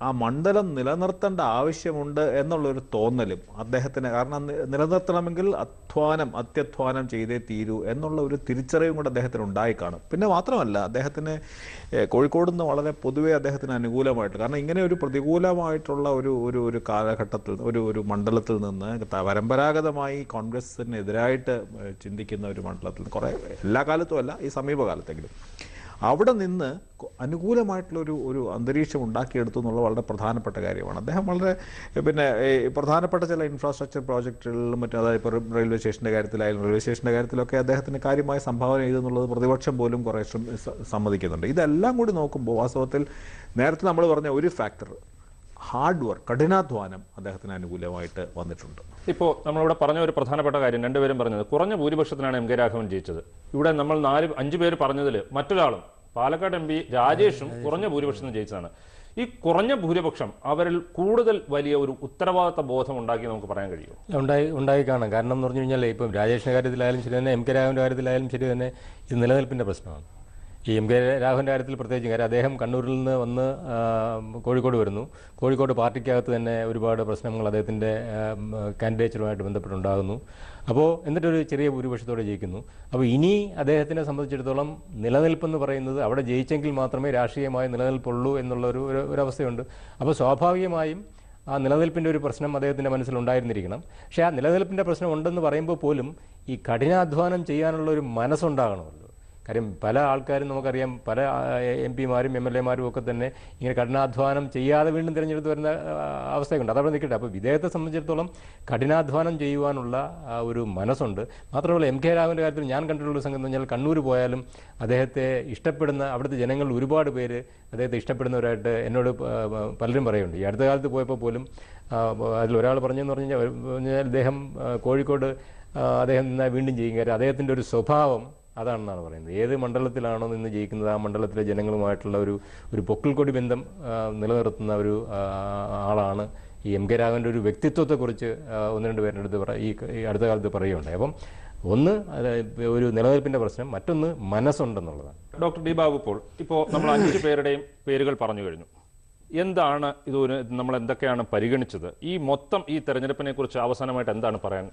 ആ മണ്ഡലം നിലനിർത്തേണ്ട ആവശ്യമുണ്ട് എന്നുള്ളൊരു തോന്നലും അദ്ദേഹത്തിന്, കാരണം നിലനിർത്തണമെങ്കിൽ അത്യധ്വാനം ചെയ്തേ തീരൂ എന്നുള്ള ഒരു തിരിച്ചറിവും കൂടെ അദ്ദേഹത്തിന് ഉണ്ടായിക്കാണും. പിന്നെ മാത്രമല്ല അദ്ദേഹത്തിന് കോഴിക്കോട് നിന്ന് വളരെ പൊതുവെ അദ്ദേഹത്തിന് അനുകൂലമായിട്ട്, കാരണം ഇങ്ങനെ ഒരു പ്രതികൂലമായിട്ടുള്ള ഒരു കാലഘട്ടത്തിൽ ഒരു മണ്ഡലത്തിൽ നിന്ന് പരമ്പരാഗതമായി കോൺഗ്രസിനെതിരായിട്ട് ചിന്തിക്കുന്ന ഒരു മണ്ഡലത്തിൽ കുറേ എല്ലാ കാലത്തും അല്ല, ഈ സമീപകാലത്തെങ്കിലും അവിടെ നിന്ന് അനുകൂലമായിട്ടുള്ള ഒരു അന്തരീക്ഷം ഉണ്ടാക്കിയെടുത്തു എന്നുള്ള വളരെ പ്രധാനപ്പെട്ട കാര്യമാണ്. അദ്ദേഹം വളരെ പ്രധാനപ്പെട്ട ചില ഇൻഫ്രാസ്ട്രക്ചർ പ്രോജക്റ്റുകളിലും മറ്റും, അതായത് ഇപ്പോൾ റെയിൽവേ സ്റ്റേഷൻ്റെ കാര്യത്തിലൊക്കെ അദ്ദേഹത്തിന് കാര്യമായ സംഭാവന ചെയ്തെന്നുള്ളത് പ്രതിപക്ഷം പോലും കുറേ സമ്മതിക്കുന്നുണ്ട്. ഇതെല്ലാം കൂടി നോക്കുമ്പോൾ വാസ്തവത്തിൽ നേരത്തെ നമ്മൾ പറഞ്ഞ ഒരു ഫാക്ടർ ഹാർഡ് വർക്ക്, കഠിനാധ്വാനം അദ്ദേഹത്തിന് അനുകൂലമായിട്ട് വന്നിട്ടുണ്ട്. ഇപ്പോൾ നമ്മളിവിടെ പറഞ്ഞ ഒരു പ്രധാനപ്പെട്ട കാര്യം രണ്ടുപേരും പറഞ്ഞത്, കുറഞ്ഞ ഭൂരിപക്ഷത്തിനാണ് MK രാഘവൻ ജയിച്ചത്. ഇവിടെ നമ്മൾ 4-5 പേര് പറഞ്ഞതിൽ മറ്റൊരാളും പാലക്കാട് MP രാജേഷും കുറഞ്ഞ ഭൂരിപക്ഷത്തിന് ജയിച്ചതാണ്. ഈ കുറഞ്ഞ ഭൂരിപക്ഷം അവരിൽ കൂടുതൽ വലിയ ഒരു ഉത്തരവാദിത്ത ബോധം ഉണ്ടാക്കി നമുക്ക് പറയാൻ കഴിയും? ഉണ്ടായി കാണാം. കാരണം എന്ന് പറഞ്ഞു കഴിഞ്ഞാൽ ഇപ്പം രാജേഷിൻ്റെ കാര്യത്തിലായാലും ശരി തന്നെ, MK രാഘവൻ്റെ കാര്യത്തിലായാലും ശരി തന്നെ, ഇത് നിലനിൽപ്പിൻ്റെ പ്രശ്നമാണ്. ഈ MK രാഘവൻ്റെ കാര്യത്തിൽ പ്രത്യേകിച്ച് കാര്യം അദ്ദേഹം കണ്ണൂരിൽ നിന്ന് വന്ന് കോഴിക്കോട് വരുന്നു. കോഴിക്കോട് പാർട്ടിക്കകത്ത് തന്നെ ഒരുപാട് പ്രശ്നങ്ങൾ അദ്ദേഹത്തിൻ്റെ കാൻഡിഡേച്ചറുമായിട്ട് ബന്ധപ്പെട്ടുണ്ടാകുന്നു. അപ്പോൾ എന്നിട്ടൊരു ചെറിയ ഭൂരിപക്ഷത്തോടെ ജയിക്കുന്നു. അപ്പോൾ ഇനി അദ്ദേഹത്തിനെ സംബന്ധിച്ചിടത്തോളം നിലനിൽപ്പെന്ന് പറയുന്നത് അവിടെ ജയിച്ചെങ്കിൽ മാത്രമേ രാഷ്ട്രീയമായി നിലനിൽപ്പുള്ളൂ എന്നുള്ള ഒരു അവസ്ഥയുണ്ട്. അപ്പോൾ സ്വാഭാവികമായും ആ നിലനിൽപ്പിൻ്റെ ഒരു പ്രശ്നം അദ്ദേഹത്തിൻ്റെ മനസ്സിലുണ്ടായിരുന്നിരിക്കണം. പക്ഷേ ആ നിലനിൽപ്പിൻ്റെ പ്രശ്നം ഉണ്ടെന്ന് പറയുമ്പോൾ പോലും ഈ കഠിനാധ്വാനം ചെയ്യാനുള്ള ഒരു മനസ്സുണ്ടാകണമല്ലോ. കാര്യം പല ആൾക്കാരും നമുക്കറിയാം, പല MP-മാരും MLA-മാരും ഒക്കെ തന്നെ ഇങ്ങനെ കഠിനാധ്വാനം ചെയ്യാതെ വീണ്ടും തിരഞ്ഞെടുത്ത് വരുന്ന അവസ്ഥയുണ്ട്. അതവിടെ നിൽക്കട്ടെ. അപ്പോൾ ഇദ്ദേഹത്തെ സംബന്ധിച്ചിടത്തോളം കഠിനാധ്വാനം ചെയ്യുവാനുള്ള ഒരു മനസ്സുണ്ട്. മാത്രമല്ല MK രാഘവൻ്റെ കാര്യത്തിൽ ഞാൻ കണ്ടിട്ടുള്ള സംഗതി എന്ന് പറഞ്ഞാൽ, കണ്ണൂർ പോയാലും അദ്ദേഹത്തെ ഇഷ്ടപ്പെടുന്ന അവിടുത്തെ ജനങ്ങൾ ഒരുപാട് പേര് അദ്ദേഹത്തെ ഇഷ്ടപ്പെടുന്നവരായിട്ട് എന്നോട് പലരും പറയുന്നുണ്ട്. ഈ അടുത്ത കാലത്ത് പോയപ്പോൾ പോലും അതിലൊരാൾ പറഞ്ഞെന്ന് പറഞ്ഞു കഴിഞ്ഞാൽ അദ്ദേഹം കോഴിക്കോട് അദ്ദേഹം നിന്നാൽ വീണ്ടും ചെയ്യും. കാര്യം അദ്ദേഹത്തിൻ്റെ ഒരു സ്വഭാവം അതാണെന്നാണ് പറയുന്നത്. ഏത് മണ്ഡലത്തിലാണോ നിന്ന് ജയിക്കുന്നത് ആ മണ്ഡലത്തിലെ ജനങ്ങളുമായിട്ടുള്ള ഒരു പൊക്കിൾക്കൊടി ബന്ധം നിലനിർത്തുന്ന ഒരു ആളാണ് ഈ MK രാഘവൻ്റെ ഒരു വ്യക്തിത്വത്തെക്കുറിച്ച് 1-2 പേരുടെ അടുത്ത് ഈ അടുത്ത കാലത്ത് പറയുകയുണ്ടായി. അപ്പം ഒന്ന് ഒരു നിലനിൽപ്പിൻ്റെ പ്രശ്നം, മറ്റൊന്ന് മനസ്സുണ്ടെന്നുള്ളതാണ്. ഡോക്ടർ ഡി ബാബു പോൾ, ഇപ്പോൾ നമ്മൾ 5 പേരുടെയും പേരുകൾ പറഞ്ഞു കഴിഞ്ഞു. എന്താണ് ഇതൊരു നമ്മൾ എന്തൊക്കെയാണ് പരിഗണിച്ചത്? ഈ മൊത്തം ഈ തെരഞ്ഞെടുപ്പിനെ കുറിച്ച് അവസാനമായിട്ട് എന്താണ് പറയാൻ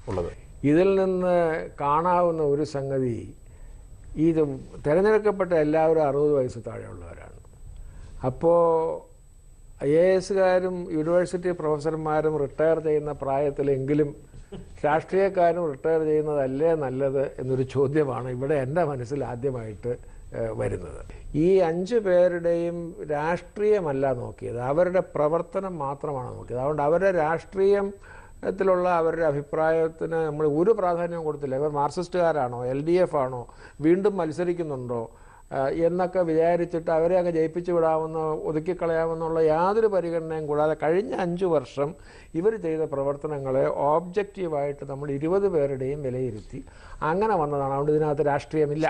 ഉള്ളത്? ഇതിൽ നിന്ന് കാണാവുന്ന ഒരു സംഗതി, ഇത് തിരഞ്ഞെടുക്കപ്പെട്ട എല്ലാവരും 60 വയസ്സ് താഴെയുള്ളവരാണ്. അപ്പോൾ IAS-കാരും യൂണിവേഴ്സിറ്റി പ്രൊഫസർമാരും റിട്ടയർ ചെയ്യുന്ന പ്രായത്തിലെങ്കിലും രാഷ്ട്രീയക്കാരും റിട്ടയർ ചെയ്യുന്നതല്ലേ നല്ലത് എന്നൊരു ചോദ്യമാണ് ഇവിടെ എൻ്റെ മനസ്സിൽ ആദ്യമായിട്ട് വരുന്നത്. ഈ 5 പേരുടെയും രാഷ്ട്രീയമല്ല നോക്കിയത്, അവരുടെ പ്രവർത്തനം മാത്രമാണ് നോക്കിയത്. അതുകൊണ്ട് അവരുടെ രാഷ്ട്രീയത്തിലുള്ള അവരുടെ അഭിപ്രായത്തിന് നമ്മൾ ഒരു പ്രാധാന്യവും കൊടുത്തില്ല. ഇവർ മാർക്സിസ്റ്റുകാരാണോ, LDF ആണോ, വീണ്ടും മത്സരിക്കുന്നുണ്ടോ എന്നൊക്കെ വിചാരിച്ചിട്ട് അവരെ അങ്ങ് ജയിപ്പിച്ചു വിടാമെന്നോ ഒതുക്കിക്കളയാമെന്നുള്ള യാതൊരു പരിഗണനയും കൂടാതെ കഴിഞ്ഞ 5 വർഷം ഇവർ ചെയ്ത പ്രവർത്തനങ്ങളെ ഓബ്ജക്റ്റീവായിട്ട് നമ്മൾ 20 പേരുടെയും വിലയിരുത്തി അങ്ങനെ വന്നതാണ്. അതുകൊണ്ട് ഇതിനകത്ത് രാഷ്ട്രീയമില്ല.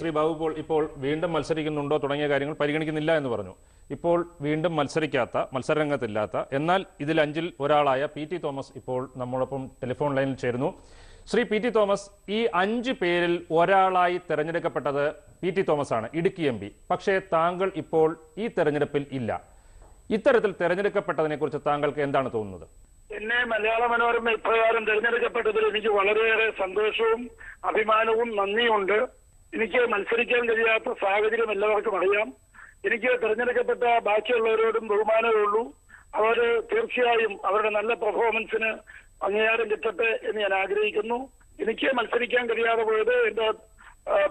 ശ്രീ ബാബു പോൾ ഇപ്പോൾ വീണ്ടും മത്സരിക്കുന്നുണ്ടോ തുടങ്ങിയ കാര്യങ്ങൾ പരിഗണിക്കുന്നില്ല എന്ന് പറഞ്ഞു. ഇപ്പോൾ വീണ്ടും മത്സരരംഗത്തില്ലാത്ത എന്നാൽ ഇതിൽ 5-ൽ ഒരാളായ PT തോമസ് ഇപ്പോൾ നമ്മോടൊപ്പം ടെലിഫോൺ ലൈനിൽ ചേരുന്നു. ശ്രീ PT തോമസ്, ഈ 5 പേരിൽ ഒരാളായി തെരഞ്ഞെടുക്കപ്പെട്ടത് PT തോമസ് ആണ്, ഇടുക്കി MP. പക്ഷേ താങ്കൾ ഇപ്പോൾ ഈ തെരഞ്ഞെടുപ്പിൽ ഇല്ല. ഇത്തരത്തിൽ തെരഞ്ഞെടുക്കപ്പെട്ടതിനെ കുറിച്ച് താങ്കൾക്ക് എന്താണ് തോന്നുന്നത്? എന്നെ മലയാള മനോരമ ഇപ്രകാരം തെരഞ്ഞെടുക്കപ്പെട്ടതിൽ എനിക്ക് വളരെയേറെ സന്തോഷവും അഭിമാനവും നന്ദിയുണ്ട്. എനിക്ക് മത്സരിക്കാൻ കഴിയാത്ത സാഹചര്യം എല്ലാവർക്കും അറിയാം. എനിക്ക് തെരഞ്ഞെടുക്കപ്പെട്ട ബാക്കിയുള്ളവരോടും ബഹുമാനമേ ഉള്ളൂ. അവർ തീർച്ചയായും അവരുടെ നല്ല പെർഫോമൻസിന് അംഗീകാരം കിട്ടട്ടെ എന്ന് ഞാൻ ആഗ്രഹിക്കുന്നു. എനിക്ക് മത്സരിക്കാൻ കഴിയാതെ പോയത് എന്റെ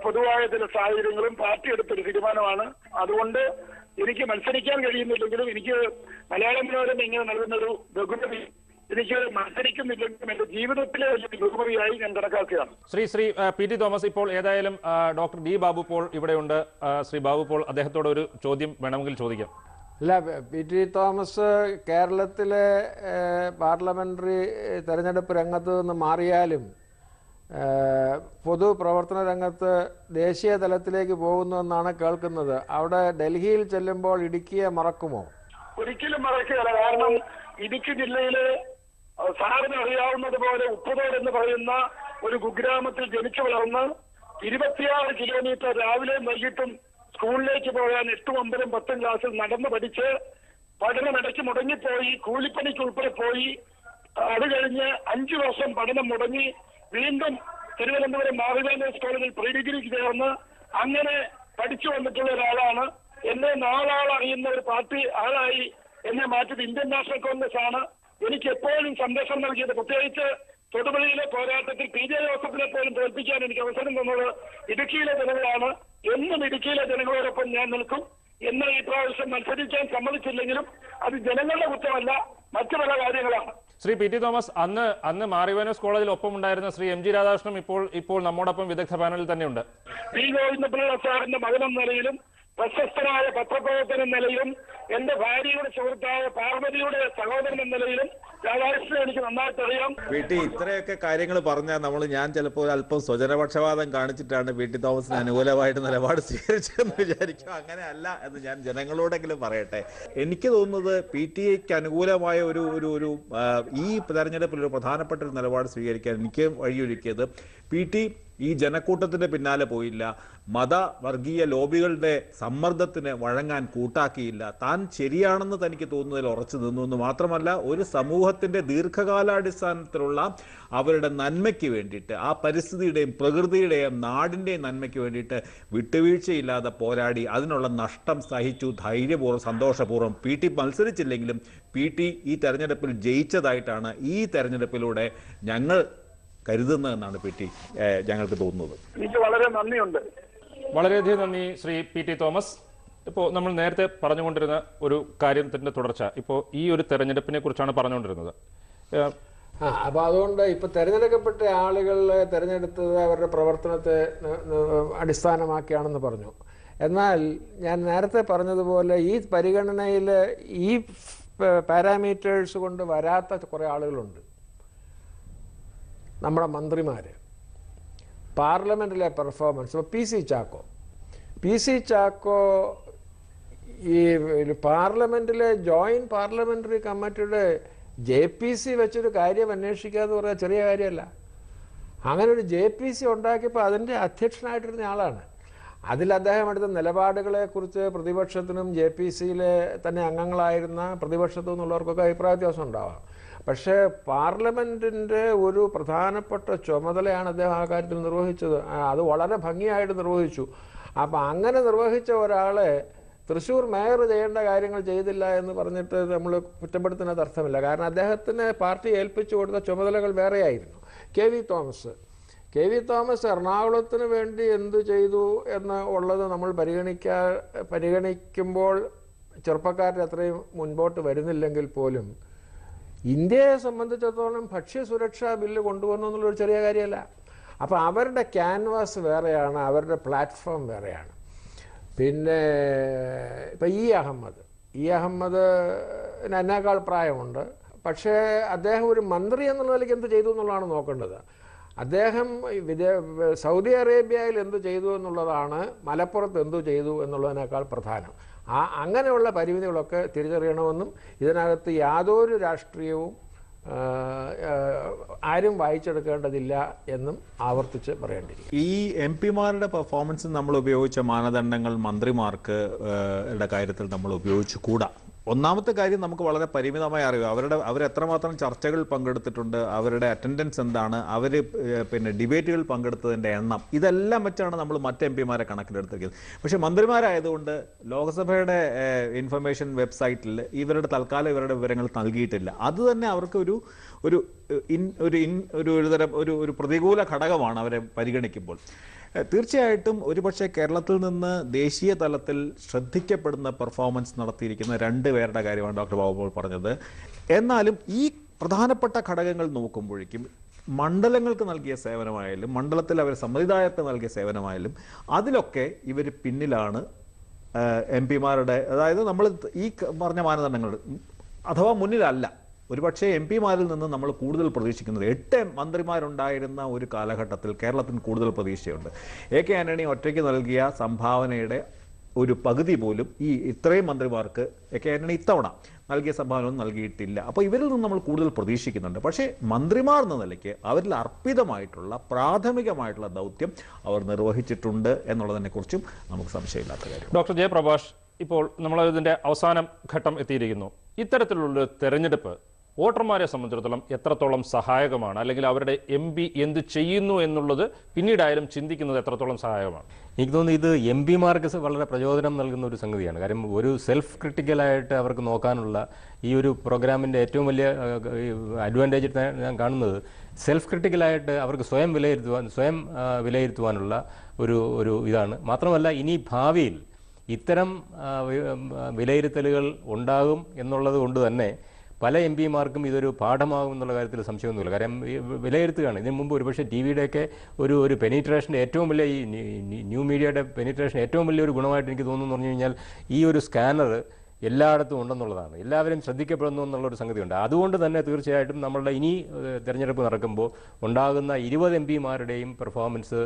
പൊതുവായ ചില സാഹചര്യങ്ങളും പാർട്ടി എടുത്തൊരു തീരുമാനമാണ്. അതുകൊണ്ട് എനിക്ക് മത്സരിക്കാൻ കഴിയുന്നില്ലെങ്കിലും എനിക്ക് മലയാള മനോരമ ഇങ്ങനെ നൽകുന്നൊരു ബഹുമതി എനിക്ക് മത്സരിക്കുന്നില്ലെങ്കിലും എന്റെ ജീവിതത്തിലെ വലിയ ബഹുമതിയായി ഞാൻ കണക്കാക്കുകയാണ്. ശ്രീ PT തോമസ്, ഇപ്പോൾ ഏതായാലും ഡോക്ടർ D ബാബു പോൾ ഇവിടെയുണ്ട്. ശ്രീ ബാബു പോൾ, അദ്ദേഹത്തോട് ഒരു ചോദ്യം വേണമെങ്കിൽ ചോദിക്കാം. അല്ല, PT തോമസ് കേരളത്തിലെ പാർലമെൻ്ററി തെരഞ്ഞെടുപ്പ് രംഗത്ത് നിന്ന് മാറിയാലും പൊതുപ്രവർത്തന രംഗത്ത് ദേശീയ തലത്തിലേക്ക് പോകുന്നു എന്നാണ് കേൾക്കുന്നത്. അവിടെ ഡൽഹിയിൽ ചെല്ലുമ്പോൾ ഇടുക്കിയെ മറക്കുമോ? ഒരിക്കലും മറക്കുകയല്ല. കാരണം ഇടുക്കി ജില്ലയിലെ സാറിന് അറിയാവുന്നതുപോലെ ഉപ്പുതോട് എന്ന് പറയുന്ന ഒരു കുഗ്രാമത്തിൽ ജനിച്ചു വളർന്ന് 26 കിലോമീറ്റർ രാവിലെയും വൈകിട്ടും സ്കൂളിലേക്ക് പോകാൻ 8, 9, 10 ക്ലാസ്സിൽ നടന്ന് പഠിച്ച് പഠനം ഇടയ്ക്ക് മുടങ്ങിപ്പോയി, കൂലിപ്പണിക്ക് ഉൾപ്പെടെ പോയി. അത് കഴിഞ്ഞ് 5 വർഷം പഠനം മുടങ്ങി വീണ്ടും തിരുവനന്തപുരം മാറിവാനേഴ്സ് കോളേജിൽ പ്രീ ഡിഗ്രിക്ക് ചേർന്ന് അങ്ങനെ പഠിച്ചു വന്നിട്ടുള്ള ഒരാളാണ്. എന്നെ നാളാൾ അറിയുന്ന ഒരു പാർട്ടി ആളായി എന്നെ മാറ്റിയത് ഇന്ത്യൻ നാഷണൽ കോൺഗ്രസ് ആണ്. എനിക്ക് എപ്പോഴും സന്ദേശം നൽകിയത്, പ്രത്യേകിച്ച് തൊടുപുഴയിലെ പോരാട്ടത്തിൽ PJ ജോസഫിനെ പോലും തോൽപ്പിക്കാൻ എനിക്ക് അവസരം തന്നത് ഇടുക്കിയിലെ ജനങ്ങളാണ്. എന്നും ഇടുക്കിയിലെ ജനങ്ങളോടൊപ്പം ഞാൻ നിൽക്കും. എന്നാൽ ഈ പ്രാവശ്യം മത്സരിക്കാൻ സമ്മതിച്ചില്ലെങ്കിലും അത് ജനങ്ങളുടെ കുറ്റമല്ല, മറ്റു പല കാര്യങ്ങളാണ്. ശ്രീ PT തോമസ്, അന്ന് മാറിവാനോസ് കോളേജിൽ ഒപ്പം ഉണ്ടായിരുന്ന ശ്രീ MG രാധാകൃഷ്ണൻ ഇപ്പോൾ നമ്മോടൊപ്പം വിദഗ്ധ പാനലിൽ തന്നെയുണ്ട്. P. ഗോവിന്ദപിള്ള സാറിന്റെ മകനെന്ന നിലയിലും പ്രശസ്തനായ പത്രപ്രവർത്തന നിലയിലും എന്റെ ഭാര്യയുടെ സുഹൃത്തായ പാർവതിയുടെ സഹോദരൻ എന്ന നിലയിലും രാധാകൃഷ്ണൻ എനിക്ക് നന്നായിട്ട് അറിയാം. PT ഇത്രയൊക്കെ കാര്യങ്ങൾ പറഞ്ഞാൽ ഞാൻ ചിലപ്പോൾ അല്പം സ്വജനപക്ഷപാതം കാണിച്ചിട്ടാണ് PT തോമസിന് അനുകൂലമായിട്ട് നിലപാട് സ്വീകരിച്ചതെന്ന് വിചാരിക്കും. അങ്ങനെ അല്ല എന്ന് ഞാൻ ജനങ്ങളോടെങ്കിലും പറയട്ടെ. എനിക്ക് തോന്നുന്നത് PTക്ക് അനുകൂലമായ ഒരു ഈ തെരഞ്ഞെടുപ്പിൽ ഒരു പ്രധാനപ്പെട്ട ഒരു നിലപാട് സ്വീകരിക്കാൻ എനിക്ക് വഴിയൊരുക്കിയത് PT ഈ ജനക്കൂട്ടത്തിന്റെ പിന്നാലെ പോയില്ല, മതവർഗീയ ലോബികളുടെ സമ്മർദ്ദത്തിന് വഴങ്ങാൻ കൂട്ടാക്കിയില്ല, താൻ ശരിയാണെന്ന് തനിക്ക് തോന്നുന്നതിൽ ഉറച്ചു നിന്നു എന്ന് മാത്രമല്ല, ഒരു സമൂഹത്തിന്റെ ദീർഘകാലാടിസ്ഥാനത്തിലുള്ള അവരുടെ നന്മയ്ക്ക് വേണ്ടിയിട്ട്, ആ പരിസ്ഥിതിയുടെയും പ്രകൃതിയുടെയും നാടിൻ്റെയും നന്മയ്ക്ക് വേണ്ടിയിട്ട് വിട്ടുവീഴ്ചയില്ലാതെ പോരാടി അതിനുള്ള നഷ്ടം സഹിച്ചു ധൈര്യപൂർവ്വം സന്തോഷപൂർവ്വം. PT മത്സരിച്ചില്ലെങ്കിലും PT ഈ തെരഞ്ഞെടുപ്പിൽ ജയിച്ചതായിട്ടാണ് ഈ തെരഞ്ഞെടുപ്പിലൂടെ ഞങ്ങൾ കരുതുന്നതെന്നാണ് PT ഞങ്ങൾക്ക് തോന്നുന്നത്. എനിക്ക് വളരെ നന്ദിയുണ്ട്. വളരെയധികം നന്ദി ശ്രീ PT തോമസ്. ഇപ്പോൾ നമ്മൾ നേരത്തെ പറഞ്ഞുകൊണ്ടിരുന്ന ഒരു കാര്യത്തിന്റെ തുടർച്ച, ഇപ്പോൾ ഈ ഒരു തെരഞ്ഞെടുപ്പിനെ കുറിച്ചാണ് പറഞ്ഞുകൊണ്ടിരുന്നത്. അപ്പോൾ അതുകൊണ്ട് ഇപ്പോൾ തിരഞ്ഞെടുക്കപ്പെട്ട ആളുകളെ തിരഞ്ഞെടുത്തത് അവരുടെ പ്രവർത്തനത്തെ അടിസ്ഥാനമാക്കിയാണെന്ന് പറഞ്ഞു. എന്നാൽ ഞാൻ നേരത്തെ പറഞ്ഞതുപോലെ ഈ പരിഗണനയിൽ ഈ പാരാമീറ്റേഴ്സ് കൊണ്ട് വരാത്ത കുറേ ആളുകളുണ്ട്. നമ്മുടെ മന്ത്രിമാർ, പാർലമെൻറ്റിലെ പെർഫോമൻസ്. ഇപ്പോൾ പി സി ചാക്കോ ഈ പാർലമെൻറ്റിലെ ജോയിൻറ്റ് പാർലമെൻ്ററി കമ്മിറ്റിയുടെ JPC വെച്ചൊരു കാര്യം അന്വേഷിക്കുക എന്ന് പറഞ്ഞാൽ ചെറിയ കാര്യമല്ല. അങ്ങനെ ഒരു JPC ഉണ്ടാക്കിയപ്പോൾ അതിൻ്റെ അധ്യക്ഷനായിട്ടിരുന്ന ആളാണ്. അതിൽ അദ്ദേഹം എടുത്ത നിലപാടുകളെക്കുറിച്ച് പ്രതിപക്ഷത്തിനും JPC-യിലെ തന്നെ അംഗങ്ങളായിരുന്ന പ്രതിപക്ഷത്തു നിന്നുള്ളവർക്കൊക്കെ അഭിപ്രായ വ്യത്യാസം ഉണ്ടാവാം. പക്ഷേ പാർലമെൻറ്റിൻ്റെ ഒരു പ്രധാനപ്പെട്ട ചുമതലയാണ് അദ്ദേഹം ആ കാര്യത്തിൽ നിർവഹിച്ചത്. അത് വളരെ ഭംഗിയായിട്ട് നിർവഹിച്ചു. അപ്പം അങ്ങനെ നിർവഹിച്ച ഒരാളെ തൃശ്ശൂർ മേയർ ചെയ്യേണ്ട കാര്യങ്ങൾ ചെയ്തില്ല എന്ന് പറഞ്ഞിട്ട് നമ്മൾ കുറ്റപ്പെടുത്തുന്നത് അർത്ഥമില്ല. കാരണം അദ്ദേഹത്തിന് പാർട്ടി ഏൽപ്പിച്ചു കൊടുത്ത ചുമതലകൾ വേറെയായിരുന്നു. കെ വി തോമസ് എറണാകുളത്തിന് വേണ്ടി എന്തു ചെയ്തു എന്ന് ഉള്ളത് നമ്മൾ പരിഗണിക്കുമ്പോൾ ചെറുപ്പക്കാരുടെ അത്രയും മുൻപോട്ട് വരുന്നില്ലെങ്കിൽ പോലും ഇന്ത്യയെ സംബന്ധിച്ചിടത്തോളം ഭക്ഷ്യസുരക്ഷാ ബില്ല് കൊണ്ടുവന്നു എന്നുള്ളൊരു ചെറിയ കാര്യമല്ല. അപ്പോൾ അവരുടെ ക്യാൻവാസ് വേറെയാണ്, അവരുടെ പ്ലാറ്റ്ഫോം വേറെയാണ്. പിന്നെ ഇപ്പം ഇ അഹമ്മദ് എന്നേക്കാൾ പ്രായമുണ്ട്. പക്ഷേ അദ്ദേഹം ഒരു മന്ത്രി എന്നുള്ള നിലയ്ക്ക് എന്ത് ചെയ്തു എന്നുള്ളതാണ് നോക്കേണ്ടത്. അദ്ദേഹം സൗദി അറേബ്യയിൽ എന്ത് ചെയ്തു എന്നുള്ളതാണ് മലപ്പുറത്ത് എന്തു ചെയ്തു എന്നുള്ളതിനേക്കാൾ പ്രധാനം. അങ്ങനെയുള്ള പരിമിതികളൊക്കെ തിരിച്ചറിയണമെന്നും ഇതിനകത്ത് യാതൊരു രാഷ്ട്രീയവും ആരും വായിച്ചെടുക്കേണ്ടതില്ല എന്നും ആവർത്തിച്ച് പറയേണ്ടിയിരിക്കും. ഈ MP-മാരുടെ പെർഫോമൻസിൽ നമ്മൾ ഉപയോഗിച്ച മാനദണ്ഡങ്ങൾ മന്ത്രിമാർക്ക് കാര്യത്തിൽ നമ്മൾ ഉപയോഗിച്ചുകൂടാ. ഒന്നാമത്തെ കാര്യം നമുക്ക് വളരെ പരിമിതമായി അറിയാം അവരെത്രമാത്രം ചർച്ചകൾ പങ്കെടുത്തിട്ടുണ്ട്, അവരുടെ അറ്റൻഡൻസ് എന്താണ്, അവർ പിന്നെ ഡിബേറ്റുകൾ പങ്കെടുത്തതിൻ്റെ എണ്ണം, ഇതെല്ലാം വെച്ചാണ് നമ്മൾ മറ്റ് MP-മാരെ കണക്കിലെടുത്തിരിക്കുന്നത്. പക്ഷേ മന്ത്രിമാരായതുകൊണ്ട് ലോക്സഭയുടെ ഇൻഫർമേഷൻ വെബ്സൈറ്റിൽ ഇവരുടെ വിവരങ്ങൾ നൽകിയിട്ടില്ല. അത് തന്നെ അവർക്ക് ഒരു പ്രതികൂല ഘടകമാണ് അവരെ പരിഗണിക്കുമ്പോൾ. തീർച്ചയായിട്ടും ഒരുപക്ഷെ കേരളത്തിൽ നിന്ന് ദേശീയ തലത്തിൽ ശ്രദ്ധിക്കപ്പെടുന്ന പെർഫോമൻസ് നടത്തിയിരിക്കുന്ന 2 പേരുടെ കാര്യമാണ് ഡോക്ടർ ബാബു പറഞ്ഞത്. എന്നാലും ഈ പ്രധാനപ്പെട്ട ഘടകങ്ങൾ നോക്കുമ്പോഴേക്കും മണ്ഡലങ്ങൾക്ക് നൽകിയ സേവനമായാലും മണ്ഡലത്തിൽ അവർ സമ്മതിദായകർക്ക് നൽകിയ സേവനമായാലും അതിലൊക്കെ ഇവർ പിന്നിലാണ് MP-മാരുടെ. അതായത് നമ്മൾ ഈ പറഞ്ഞ മാനദണ്ഡങ്ങൾ അഥവാ മുന്നിലല്ല. ഒരുപക്ഷെ MP-മാരിൽ നിന്ന് നമ്മൾ കൂടുതൽ പ്രതീക്ഷിക്കുന്നത് 8 മന്ത്രിമാരുണ്ടായിരുന്ന ഒരു കാലഘട്ടത്തിൽ കേരളത്തിന് കൂടുതൽ പ്രതീക്ഷയുണ്ട്. AK ആന്റണി ഒറ്റയ്ക്ക് നൽകിയ സംഭാവനയുടെ ഒരു പകുതി പോലും ഇത്രയും മന്ത്രിമാർക്ക് AK ആന്റണി ഇത്തവണ നൽകിയ സംഭാവന നൽകിയിട്ടില്ല. അപ്പോൾ ഇവരിൽ നിന്ന് നമ്മൾ കൂടുതൽ പ്രതീക്ഷിക്കുന്നുണ്ട്. പക്ഷേ മന്ത്രിമാർ എന്ന നിലയ്ക്ക് അവരിൽ അർപ്പിതമായിട്ടുള്ള പ്രാഥമികമായിട്ടുള്ള ദൗത്യം അവർ നിർവഹിച്ചിട്ടുണ്ട് എന്നുള്ളതിനെക്കുറിച്ചും നമുക്ക് സംശയമില്ലാത്ത കാര്യം. ഡോക്ടർ ജയപ്രകാശ്, ഇപ്പോൾ നമ്മൾ ഇതിൻ്റെ അവസാന ഘട്ടം എത്തിയിരിക്കുന്നു. ഇത്തരത്തിലുള്ള തെരഞ്ഞെടുപ്പ് വോട്ടർമാരെ സംബന്ധിച്ചിടത്തോളം എത്രത്തോളം സഹായകമാണ്, അല്ലെങ്കിൽ അവരുടെ MP എന്ത് ചെയ്യുന്നു എന്നുള്ളത് പിന്നീടായാലും ചിന്തിക്കുന്നത് എത്രത്തോളം സഹായകമാണ്? എനിക്ക് തോന്നുന്നു ഇത് MP-മാർക്ക് വളരെ പ്രചോദനം നൽകുന്ന ഒരു സംഗതിയാണ്. കാര്യം ഒരു സെൽഫ് ക്രിട്ടിക്കലായിട്ട് അവർക്ക് നോക്കാനുള്ള ഈ ഒരു പ്രോഗ്രാമിൻ്റെ ഏറ്റവും വലിയ അഡ്വാൻറ്റേജ് ഞാൻ കാണുന്നത് സെൽഫ് ക്രിട്ടിക്കലായിട്ട് അവർക്ക് സ്വയം വിലയിരുത്തുവാനുള്ള ഒരു ഇതാണ്. മാത്രമല്ല ഇനി ഭാവിയിൽ ഇത്തരം വിലയിരുത്തലുകൾ ഉണ്ടാകും എന്നുള്ളത് കൊണ്ട് തന്നെ പല MP-മാർക്കും ഇതൊരു പാഠമാകും എന്നുള്ള കാര്യത്തിൽ സംശയമൊന്നുമില്ല. കാര്യം വിലയിരുത്തുകയാണ്. ഇതിനു മുമ്പ് ഒരുപക്ഷെ TV-യുടെയൊക്കെ ഒരു പെനിട്രേഷൻ്റെ ഏറ്റവും വലിയ ഈ ന്യൂ മീഡിയയുടെ പെനിട്രേഷൻ ഏറ്റവും വലിയൊരു ഗുണമായിട്ട് എനിക്ക് തോന്നുന്നു പറഞ്ഞു കഴിഞ്ഞാൽ ഈ ഒരു സ്കാനർ എല്ലായിടത്തും ഉണ്ടെന്നുള്ളതാണ്. എല്ലാവരും ശ്രദ്ധിക്കപ്പെടുന്നു എന്നുള്ളൊരു സംഗതിയുണ്ട്. അതുകൊണ്ട് തന്നെ തീർച്ചയായിട്ടും നമ്മളുടെ ഇനി തിരഞ്ഞെടുപ്പ് നടക്കുമ്പോൾ ഉണ്ടാകുന്ന 20 MP-മാരുടെയും പെർഫോമൻസ്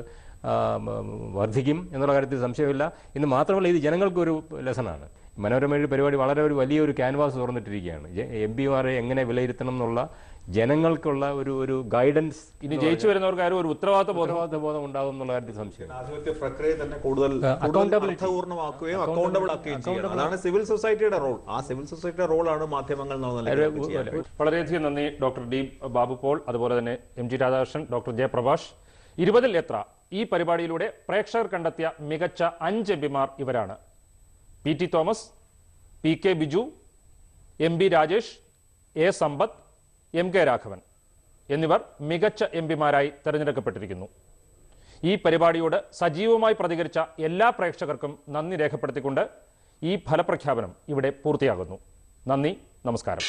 വർദ്ധിക്കും എന്നുള്ള കാര്യത്തിൽ സംശയമില്ല. ഇന്ന് മാത്രമല്ല ഇത് ജനങ്ങൾക്കൊരു ലെസണാണ്. മനോരമയുടെ പരിപാടി വളരെ വലിയൊരു ക്യാൻവാസ് തുറന്നിട്ടിരിക്കുകയാണ്. MP-മാരെ എങ്ങനെ വിലയിരുത്തണം എന്നുള്ള ജനങ്ങൾക്കുള്ള ഒരു ഗൈഡൻസ് ഇനി ജയിച്ചു വരുന്നവർക്ക് ഒരു ഉത്തരവാദിത്ത ബോധം ഉണ്ടാകും എന്നുള്ള കാര്യത്തിൽ സംശയം. അതാണ് സിവിൽ സൊസൈറ്റിയുടെ റോൾ. ആ സിവിൽ സൊസൈറ്റിയുടെ റോളാണ് മാധ്യമങ്ങൾ. വളരെയധികം നന്ദി ഡോക്ടർ D. ബാബു പോൾ, അതുപോലെ തന്നെ MG രാധാകൃഷ്ണൻ, ഡോക്ടർ ജയപ്രകാശ്. 20-ൽ എത്ര ഈ പരിപാടിയിലൂടെ പ്രേക്ഷകർ കണ്ടെത്തിയ മികച്ച 5 MP-മാർ ഇവരാണ്: PT Thomas, PK Biju, MB Rajesh, A. Sampath, MK Raghavan എന്നിവർ മികച്ച MP-മാരായി തെരഞ്ഞെടുക്കപ്പെട്ടിരിക്കുന്നു. ഈ പരിപാടിയോട് സജീവമായി പ്രതികരിച്ച എല്ലാ പ്രേക്ഷകർക്കും നന്ദി രേഖപ്പെടുത്തിക്കൊണ്ട് ഈ ഫലപ്രഖ്യാപനം ഇവിടെ പൂർത്തിയാകുന്നു. നന്ദി, നമസ്കാരം.